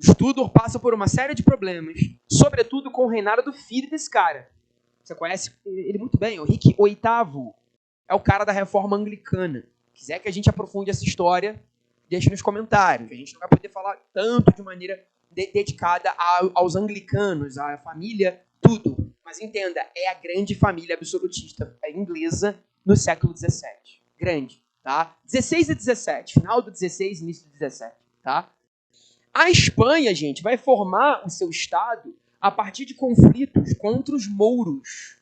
O Tudor passa por uma série de problemas, sobretudo com o reinado do filho desse cara. Você conhece ele muito bem, o Henrique VIII. É o cara da reforma anglicana. Se quiser que a gente aprofunde essa história, deixe nos comentários. A gente não vai poder falar tanto de maneira dedicada aos anglicanos, à família Tudor. Mas entenda, é a grande família absolutista inglesa no século XVII. Grande, tá? 16 e 17, final do 16 início do 17, tá? A Espanha, gente, vai formar o seu estado a partir de conflitos contra os mouros.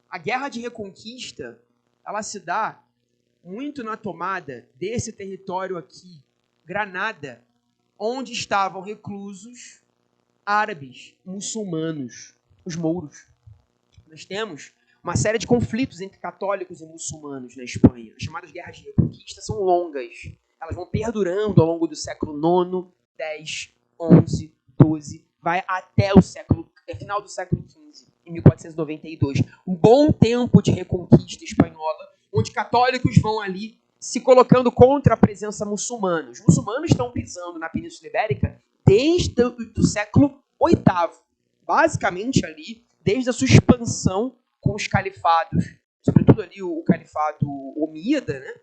A Guerra de Reconquista, ela se dá muito na tomada desse território aqui, Granada, onde estavam reclusos árabes, muçulmanos, os mouros. Nós temos uma série de conflitos entre católicos e muçulmanos na Espanha. As chamadas guerras de reconquista são longas. Elas vão perdurando ao longo do século IX, X, XI, XII, vai até o final do século XV, em 1492. Um bom tempo de reconquista espanhola, onde católicos vão ali se colocando contra a presença muçulmana. Os muçulmanos estão pisando na Península Ibérica desde o século VIII. Basicamente ali, desde a sua expansão com os califados, sobretudo ali o califado omíada, né,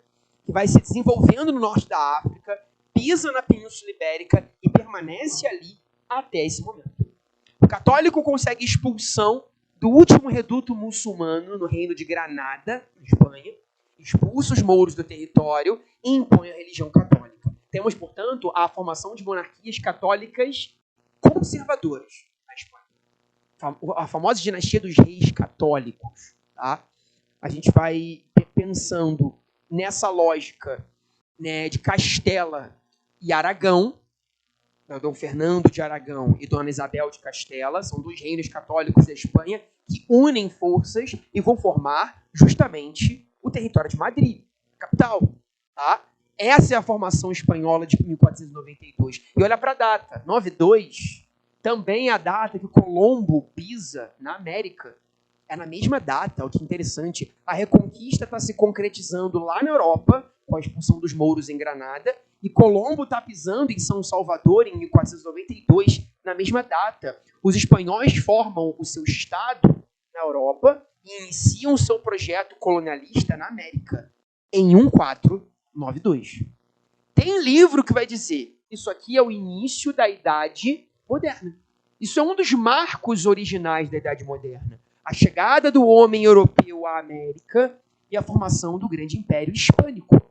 que vai se desenvolvendo no norte da África, pisa na Península Ibérica e permanece ali até esse momento. O católico consegue expulsão do último reduto muçulmano no reino de Granada, na Espanha, expulsa os mouros do território e impõe a religião católica. Temos, portanto, a formação de monarquias católicas conservadoras na Espanha. A famosa dinastia dos reis católicos. Tá? A gente vai pensando nessa lógica, né, de Castela e Aragão, Dom Fernando de Aragão e Dona Isabel de Castela, são dois reinos católicos da Espanha que unem forças e vão formar justamente o território de Madrid, a capital. Tá? Essa é a formação espanhola de 1492. E olha para a data, 92, também é a data que Colombo pisa na América. É na mesma data, o que é interessante. A Reconquista está se concretizando lá na Europa, com a expulsão dos mouros em Granada, e Colombo está pisando em São Salvador em 1492, na mesma data. Os espanhóis formam o seu estado na Europa e iniciam o seu projeto colonialista na América, em 1492. Tem livro que vai dizer, isso aqui é o início da Idade Moderna. Isso é um dos marcos originais da Idade Moderna. A chegada do homem europeu à América e a formação do grande império hispânico.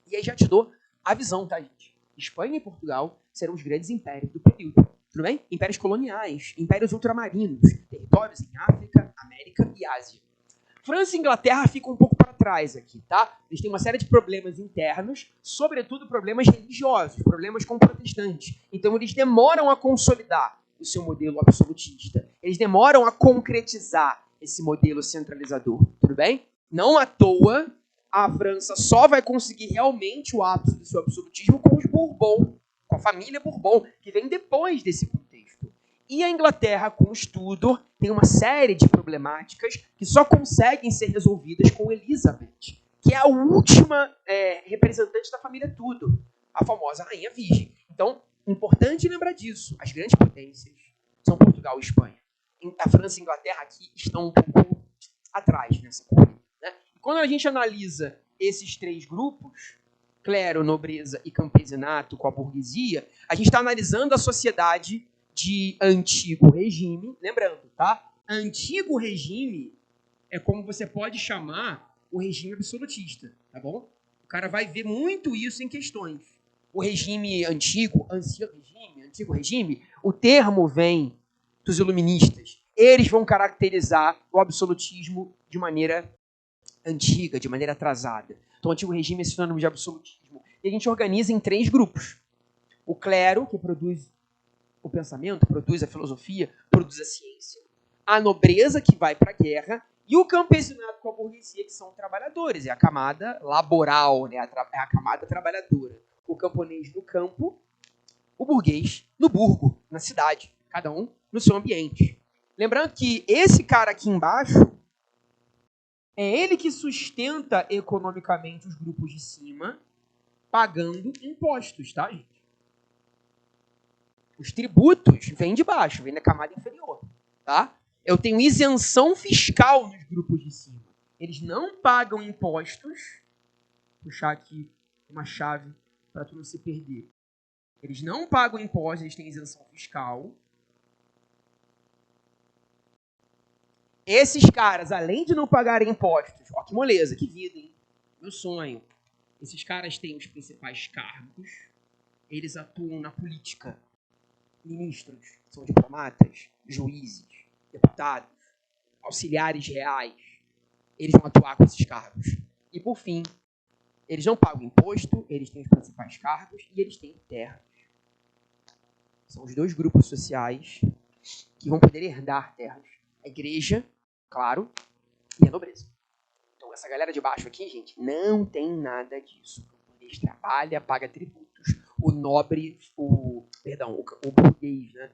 E aí já te dou a visão, tá, gente? Espanha e Portugal serão os grandes impérios do período. Tudo bem? Impérios coloniais, impérios ultramarinos, territórios em África, América e Ásia. França e Inglaterra ficam um pouco para trás aqui, tá? Eles têm uma série de problemas internos, sobretudo problemas religiosos, problemas com protestantes. Então eles demoram a consolidar o seu modelo absolutista. Eles demoram a concretizar esse modelo centralizador, tudo bem? Não à toa, a França só vai conseguir realmente o ápice do seu absolutismo com os Bourbon, com a família Bourbon, que vem depois desse contexto. E a Inglaterra, com os Tudor, tem uma série de problemáticas que só conseguem ser resolvidas com Elizabeth, que é a última representante da família Tudor, a famosa Rainha Virgem. Então, importante lembrar disso. As grandes potências são Portugal e Espanha. A França e a Inglaterra aqui estão um pouco atrás nessa corrida, né? E quando a gente analisa esses três grupos, clero, nobreza e campesinato com a burguesia, a gente está analisando a sociedade de antigo regime. Lembrando, tá? Antigo regime é como você pode chamar o regime absolutista, tá bom? O cara vai ver muito isso em questões. O regime antigo, antigo regime, o termo vem dos iluministas. Eles vão caracterizar o absolutismo de maneira antiga, de maneira atrasada. Então, o antigo regime é sinônimo de absolutismo. E a gente organiza em três grupos. O clero, que produz o pensamento, produz a filosofia, produz a ciência. A nobreza, que vai para a guerra. E o campesinato com a burguesia, que são trabalhadores. É a camada laboral, né? É a camada trabalhadora. O camponês no campo, o burguês no burgo, na cidade. Cada um no seu ambiente. Lembrando que esse cara aqui embaixo é ele que sustenta economicamente os grupos de cima, pagando impostos, tá, gente? Os tributos vêm de baixo, vêm da camada inferior, tá? Eu tenho isenção fiscal nos grupos de cima. Eles não pagam impostos. Vou puxar aqui uma chave para tu não se perder. Eles não pagam impostos, eles têm isenção fiscal. Esses caras, além de não pagarem impostos, ó que moleza, que vida, hein? Meu sonho. Esses caras têm os principais cargos, eles atuam na política. Ministros, são diplomatas, juízes, deputados, auxiliares reais. Eles vão atuar com esses cargos. E, por fim, eles não pagam imposto, eles têm os principais cargos e eles têm terras. São os dois grupos sociais que vão poder herdar terras. A igreja, claro, e a nobreza. Então, essa galera de baixo aqui, gente, não tem nada disso. O burguês trabalha, paga tributos. O nobre, o burguês, né?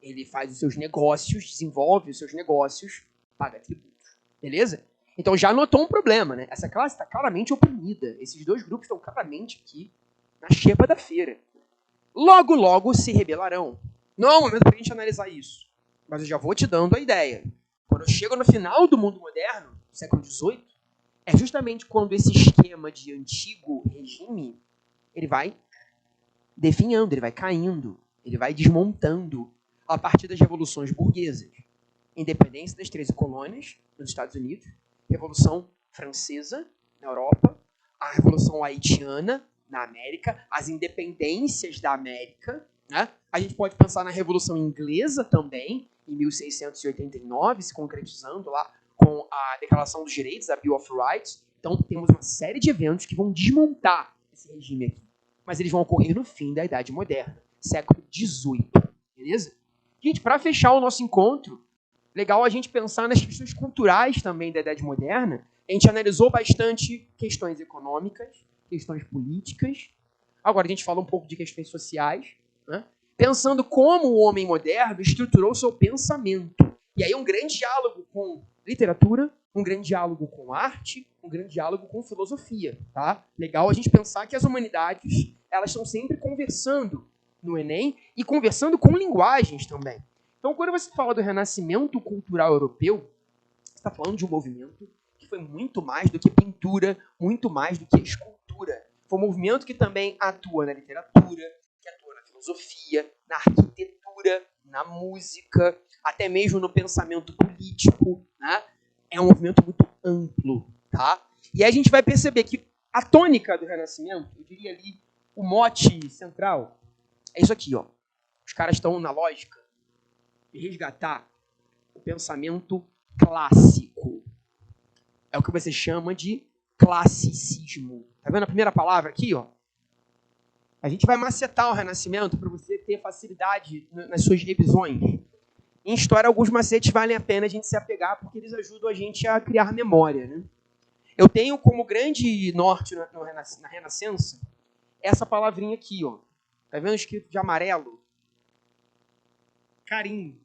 Ele faz os seus negócios, desenvolve os seus negócios, paga tributos. Beleza? Então, já notou um problema, né? Essa classe está claramente oprimida. Esses dois grupos estão claramente aqui na xepa da feira. Logo, logo se rebelarão. Não é o momento para a gente analisar isso. Mas eu já vou te dando a ideia. Quando eu chego no final do mundo moderno, século XVIII, é justamente quando esse esquema de antigo regime, ele vai definhando, ele vai caindo, ele vai desmontando a partir das revoluções burguesas. Independência das 13 colônias nos Estados Unidos, Revolução Francesa na Europa, a Revolução Haitiana na América, as independências da América, né? A gente pode pensar na Revolução Inglesa também, em 1689, se concretizando lá com a Declaração dos Direitos, a Bill of Rights. Então, temos uma série de eventos que vão desmontar esse regime aqui. Mas eles vão ocorrer no fim da Idade Moderna, século XVIII. Beleza? Gente, para fechar o nosso encontro, legal a gente pensar nas questões culturais também da Idade Moderna. A gente analisou bastante questões econômicas, questões políticas. Agora a gente fala um pouco de questões sociais, né? Pensando como o homem moderno estruturou o seu pensamento. E aí um grande diálogo com literatura, um grande diálogo com arte, um grande diálogo com filosofia. Tá? Legal a gente pensar que as humanidades elas estão sempre conversando no Enem e conversando com linguagens também. Então, quando você fala do renascimento cultural europeu, você está falando de um movimento que foi muito mais do que pintura, muito mais do que escultura. Foi um movimento que também atua na literatura, que atua na filosofia, na arquitetura, na música, até mesmo no pensamento político, né? É um movimento muito amplo, tá? E aí a gente vai perceber que a tônica do Renascimento, eu diria ali, o mote central, é isso aqui, ó. Os caras estão na lógica de resgatar o pensamento clássico. É o que você chama de classicismo. Tá vendo a primeira palavra aqui, ó? A gente vai macetar o Renascimento para você ter facilidade nas suas revisões. Em história, alguns macetes valem a pena a gente se apegar porque eles ajudam a gente a criar memória, né? Eu tenho como grande norte na Renascença essa palavrinha aqui, ó. Tá vendo escrito de amarelo? Carinho.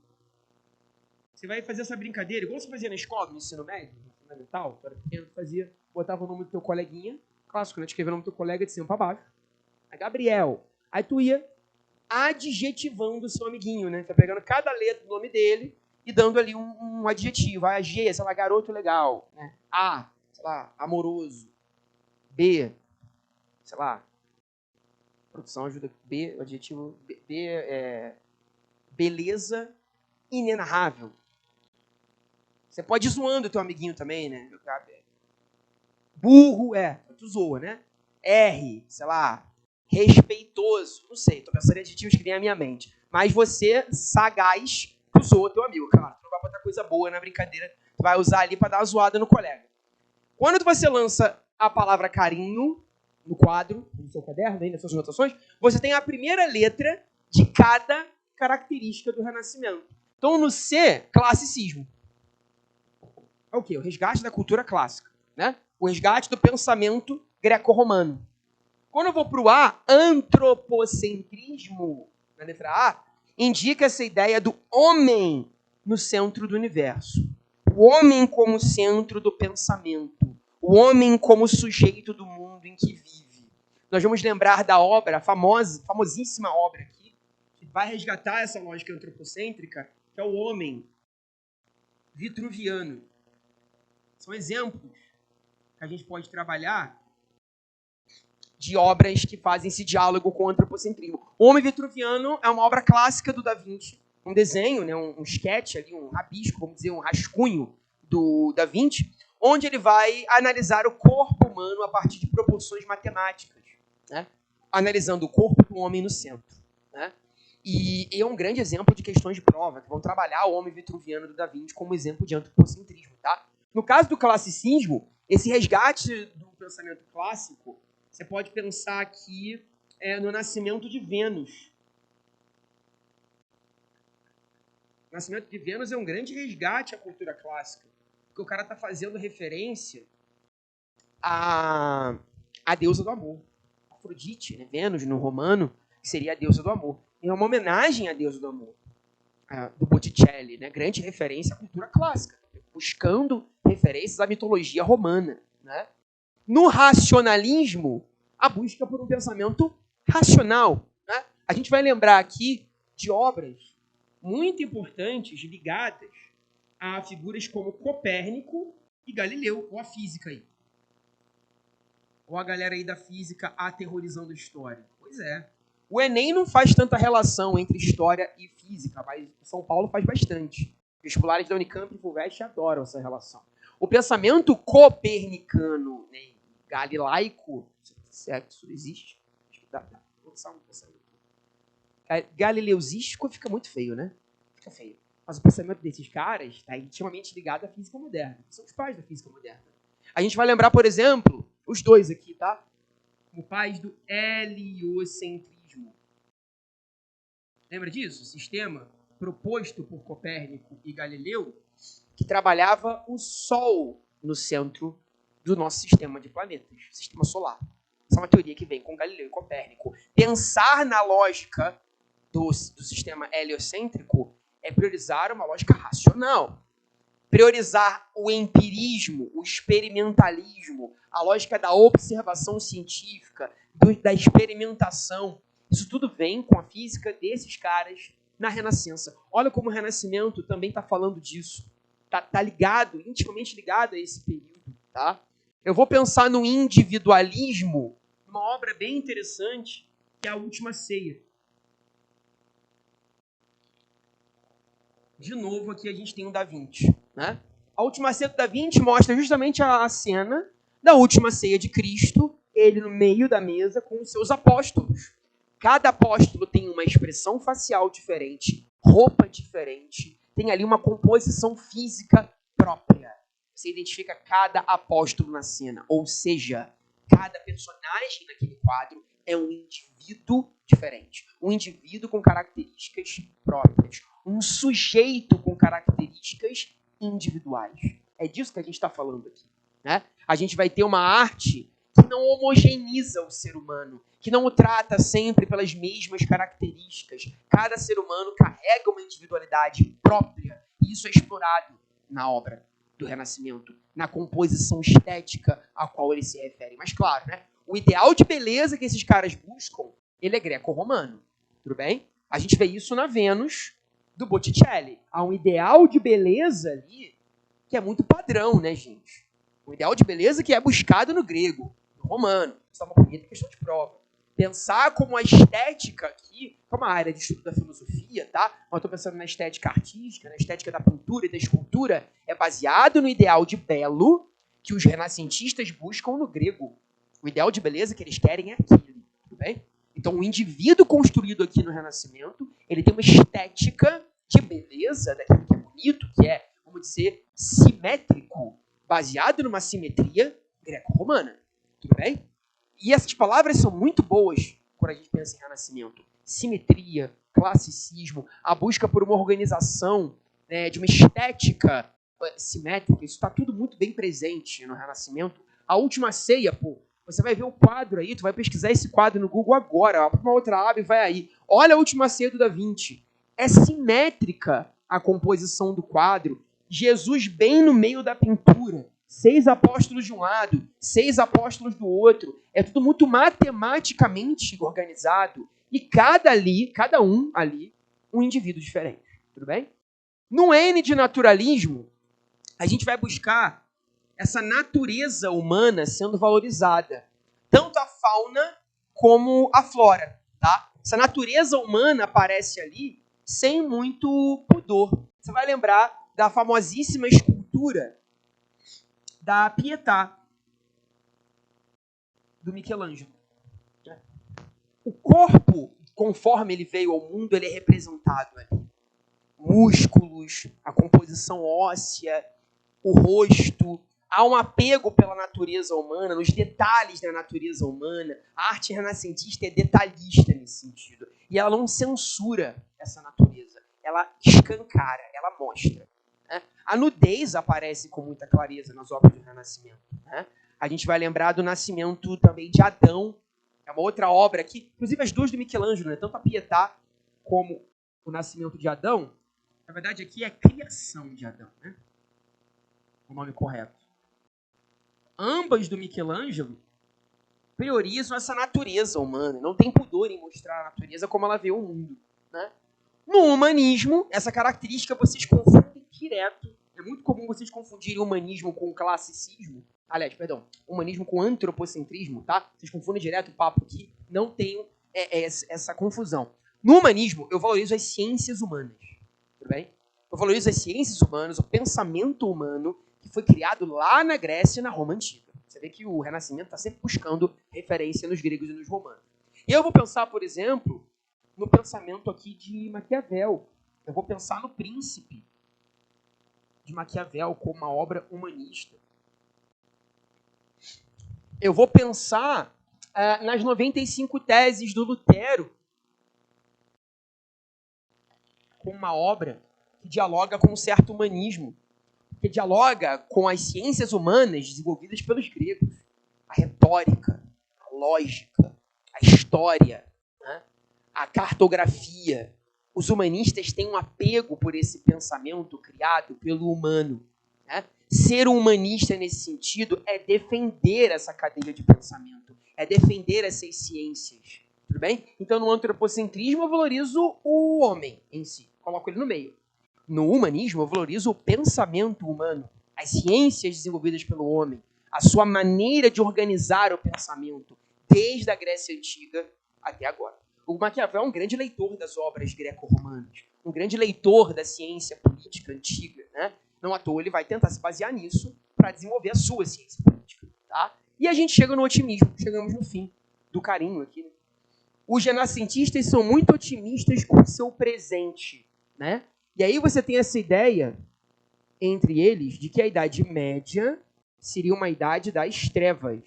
Você vai fazer essa brincadeira, igual você fazia na escola, no ensino médio, no fundamental, era pequeno, fazia, botava o nome do teu coleguinha, clássico, né? Escrevia o nome do teu colega de cima para baixo. Aí, Gabriel. Aí tu ia adjetivando o seu amiguinho, né? Tá pegando cada letra do nome dele e dando ali um adjetivo. A, G, sei lá, garoto legal. Né? A, sei lá, amoroso. B, sei lá, produção ajuda. B, o adjetivo B é beleza inenarrável. Você pode ir zoando o teu amiguinho também, né? Burro, tu zoa, né? R, sei lá, respeitoso. Não sei, tô pensando em adjetivos que vêm à minha mente. Mas você, sagaz, tu zoa o teu amigo. Claro, tu não vai botar coisa boa na brincadeira. Tu vai usar ali para dar uma zoada no colega. Quando você lança a palavra carinho no quadro, no seu caderno, aí, nas suas anotações, você tem a primeira letra de cada característica do Renascimento. Então, no C, classicismo. É o quê? O resgate da cultura clássica, né? O resgate do pensamento greco-romano. Quando eu vou para o A, antropocentrismo, na letra A, indica essa ideia do homem no centro do universo. O homem como centro do pensamento. O homem como sujeito do mundo em que vive. Nós vamos lembrar da obra, a famosíssima obra aqui, que vai resgatar essa lógica antropocêntrica, que é o homem vitruviano. São exemplos que a gente pode trabalhar de obras que fazem esse diálogo com o antropocentrismo. O Homem Vitruviano é uma obra clássica do Da Vinci, um desenho, né, um sketch, ali, um rabisco, vamos dizer, um rascunho do Da Vinci, onde ele vai analisar o corpo humano a partir de proporções matemáticas, né, analisando o corpo do homem no centro. Né, e é um grande exemplo de questões de prova, que vão trabalhar o Homem Vitruviano do Da Vinci como exemplo de antropocentrismo. Tá? No caso do classicismo, esse resgate do pensamento clássico, você pode pensar aqui no nascimento de Vênus. O nascimento de Vênus é um grande resgate à cultura clássica, porque o cara está fazendo referência à deusa do amor. Afrodite, né? Vênus no romano, que seria a deusa do amor. E é uma homenagem à deusa do amor, do Botticelli, né? Grande referência à cultura clássica, buscando referências à mitologia romana. Né? No racionalismo, a busca por um pensamento racional. Né? A gente vai lembrar aqui de obras muito importantes ligadas a figuras como Copérnico e Galileu, ou a física aí. Ou a galera aí da física aterrorizando a história. Pois é. O Enem não faz tanta relação entre história e física, mas o São Paulo faz bastante. Vestibulares da Unicamp e FUVEST adoram essa relação. O pensamento copernicano, né, galilaico, se é que isso existe, vou lançar um pensamento. Galileusístico fica muito feio, né? Fica feio. Mas o pensamento desses caras está intimamente ligado à física moderna. São os pais da física moderna. A gente vai lembrar, por exemplo, os dois aqui, tá? Como pais do heliocentrismo. Lembra disso? O sistema proposto por Copérnico e Galileu, que trabalhava o Sol no centro do nosso sistema de planetas, sistema solar. Essa é uma teoria que vem com Galileu e Copérnico. Pensar na lógica do sistema heliocêntrico é priorizar uma lógica racional. Priorizar o empirismo, o experimentalismo, a lógica da observação científica, da experimentação. Isso tudo vem com a física desses caras na Renascença. Olha como o Renascimento também está falando disso. Está ligado, intimamente ligado a esse período. Tá? Eu vou pensar no individualismo, uma obra bem interessante, que é A Última Ceia. De novo, aqui a gente tem o Da Vinci. Né? A Última Ceia do Da Vinci mostra justamente a cena da Última Ceia de Cristo, ele no meio da mesa com os seus apóstolos. Cada apóstolo tem uma expressão facial diferente, roupa diferente, tem ali uma composição física própria. Você identifica cada apóstolo na cena, ou seja, cada personagem naquele quadro é um indivíduo diferente. Um indivíduo com características próprias. Um sujeito com características individuais. É disso que a gente está falando aqui. Né? A gente vai ter uma arte que não homogeneiza o ser humano, que não o trata sempre pelas mesmas características. Cada ser humano carrega uma individualidade própria, e isso é explorado na obra do Renascimento, na composição estética a qual ele se refere. Mas claro, né? O ideal de beleza que esses caras buscam, ele é greco-romano. Tudo bem? A gente vê isso na Vênus do Botticelli. Há um ideal de beleza ali que é muito padrão, né, gente? Um ideal de beleza que é buscado no grego, no romano. Isso é uma bonita questão de prova. Pensar como a estética aqui, como a área de estudo da filosofia, tá? Mas eu estou pensando na estética artística, na estética da pintura e da escultura, é baseado no ideal de belo que os renascentistas buscam no grego. O ideal de beleza que eles querem é aquilo, tudo bem? Então, o indivíduo construído aqui no Renascimento, ele tem uma estética de beleza, daquilo que é bonito, que é, vamos dizer, simétrico, baseado numa simetria greco-romana, tudo bem? E essas palavras são muito boas quando a gente pensa em Renascimento. Simetria, classicismo, a busca por uma organização, né, de uma estética simétrica, isso está tudo muito bem presente no Renascimento. A Última Ceia, pô, você vai ver o quadro aí, tu vai pesquisar esse quadro no Google agora, abre uma outra aba e vai aí. Olha a Última Ceia do Da Vinci. É simétrica a composição do quadro. Jesus bem no meio da pintura. 6 apóstolos de um lado, 6 apóstolos do outro. É tudo muito matematicamente organizado. E cada um ali, um indivíduo diferente. Tudo bem? No N de naturalismo, a gente vai buscar essa natureza humana sendo valorizada. Tanto a fauna como a flora. Tá? Essa natureza humana aparece ali sem muito pudor. Você vai lembrar da famosíssima escultura da Pietà, do Michelangelo. O corpo, conforme ele veio ao mundo, ele é representado ali. Músculos, a composição óssea, o rosto. Há um apego pela natureza humana, nos detalhes da natureza humana. A arte renascentista é detalhista nesse sentido. E ela não censura essa natureza. Ela escancara, ela mostra. Né? A nudez aparece com muita clareza nas obras do Renascimento. Né? A gente vai lembrar do nascimento também de Adão. É uma outra obra aqui, inclusive as duas do Michelangelo, né? Tanto a Pietà como o nascimento de Adão. Na verdade, aqui é a criação de Adão, né? O nome correto. Ambas do Michelangelo priorizam essa natureza humana. Não tem pudor em mostrar a natureza como ela vê o mundo. Né? No humanismo, essa característica vocês confundem direto. É muito comum vocês confundirem humanismo com classicismo. Aliás, perdão, humanismo com antropocentrismo, tá? Vocês confundem direto o papo aqui. Não tenho essa confusão. No humanismo, eu valorizo as ciências humanas. Tudo bem? Eu valorizo as ciências humanas, o pensamento humano, que foi criado lá na Grécia e na Roma Antiga. Você vê que o Renascimento está sempre buscando referência nos gregos e nos romanos. E eu vou pensar, por exemplo, no pensamento aqui de Maquiavel. Eu vou pensar no Príncipe de Maquiavel como uma obra humanista. Eu vou pensar nas 95 teses do Lutero como uma obra que dialoga com um certo humanismo, que dialoga com as ciências humanas desenvolvidas pelos gregos. A retórica, a lógica, a história, né? A cartografia. Os humanistas têm um apego por esse pensamento criado pelo humano. Né? Ser um humanista nesse sentido é defender essa cadeia de pensamento, é defender essas ciências. Tudo bem? Então, no antropocentrismo, eu valorizo o homem em si, coloco ele no meio. No humanismo, eu valorizo o pensamento humano, as ciências desenvolvidas pelo homem, a sua maneira de organizar o pensamento, desde a Grécia Antiga até agora. O Maquiavel é um grande leitor das obras greco-romanas, um grande leitor da ciência política antiga. Né? Não à toa ele vai tentar se basear nisso para desenvolver a sua ciência política. Tá? E a gente chega no otimismo, chegamos no fim do carinho aqui. Né? Os renascentistas são muito otimistas com o seu presente, né? E aí você tem essa ideia, entre eles, de que a Idade Média seria uma idade das trevas.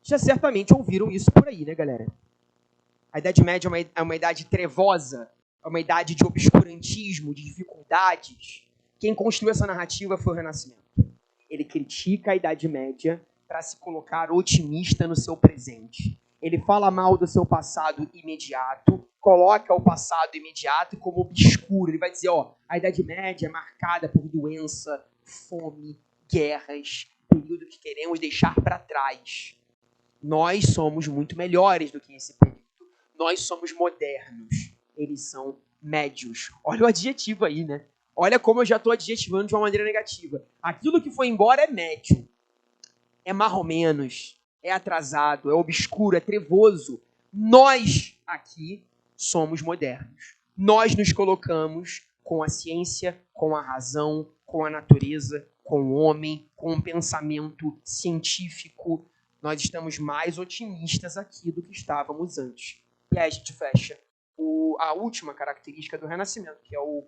Já certamente ouviram isso por aí, né, galera? A Idade Média é uma idade trevosa, é uma idade de obscurantismo, de dificuldades. Quem construiu essa narrativa foi o Renascimento. Ele critica a Idade Média para se colocar otimista no seu presente. Ele fala mal do seu passado imediato, coloca o passado imediato como obscuro. Ele vai dizer, a Idade Média é marcada por doença, fome, guerras, período que queremos deixar para trás. Nós somos muito melhores do que esse período. Nós somos modernos. Eles são médios. Olha o adjetivo aí, né? Olha como eu já estou adjetivando de uma maneira negativa. Aquilo que foi embora é médio. É marromenos. É atrasado. É obscuro. É trevoso. Nós aqui somos modernos. Nós nos colocamos com a ciência, com a razão, com a natureza, com o homem, com o pensamento científico. Nós estamos mais otimistas aqui do que estávamos antes. E aí a gente fecha a última característica do Renascimento, que é o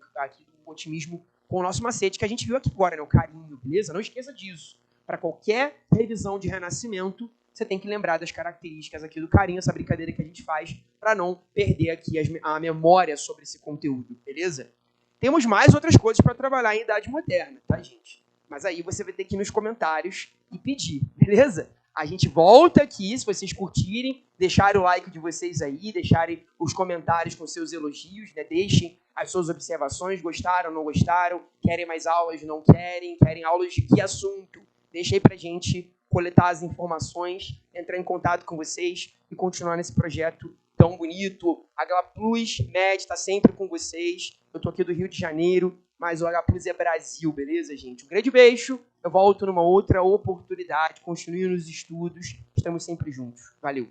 otimismo com o nosso macete, que a gente viu aqui agora, né? O carinho, beleza? Não esqueça disso. Para qualquer revisão de Renascimento, você tem que lembrar das características aqui do carinho, essa brincadeira que a gente faz, para não perder aqui a memória sobre esse conteúdo, beleza? Temos mais outras coisas para trabalhar em Idade Moderna, tá, gente? Mas aí você vai ter que ir nos comentários e pedir, beleza? A gente volta aqui, se vocês curtirem, deixarem o like de vocês aí, deixarem os comentários com seus elogios, né? Deixem as suas observações, gostaram, não gostaram, querem mais aulas, não querem, querem aulas de que assunto? Deixa aí pra gente coletar as informações, entrar em contato com vocês e continuar nesse projeto tão bonito. A H Plus Med está sempre com vocês. Eu tô aqui do Rio de Janeiro, mas o H Plus é Brasil, beleza, gente? Um grande beijo. Eu volto numa outra oportunidade, continuando os estudos. Estamos sempre juntos. Valeu!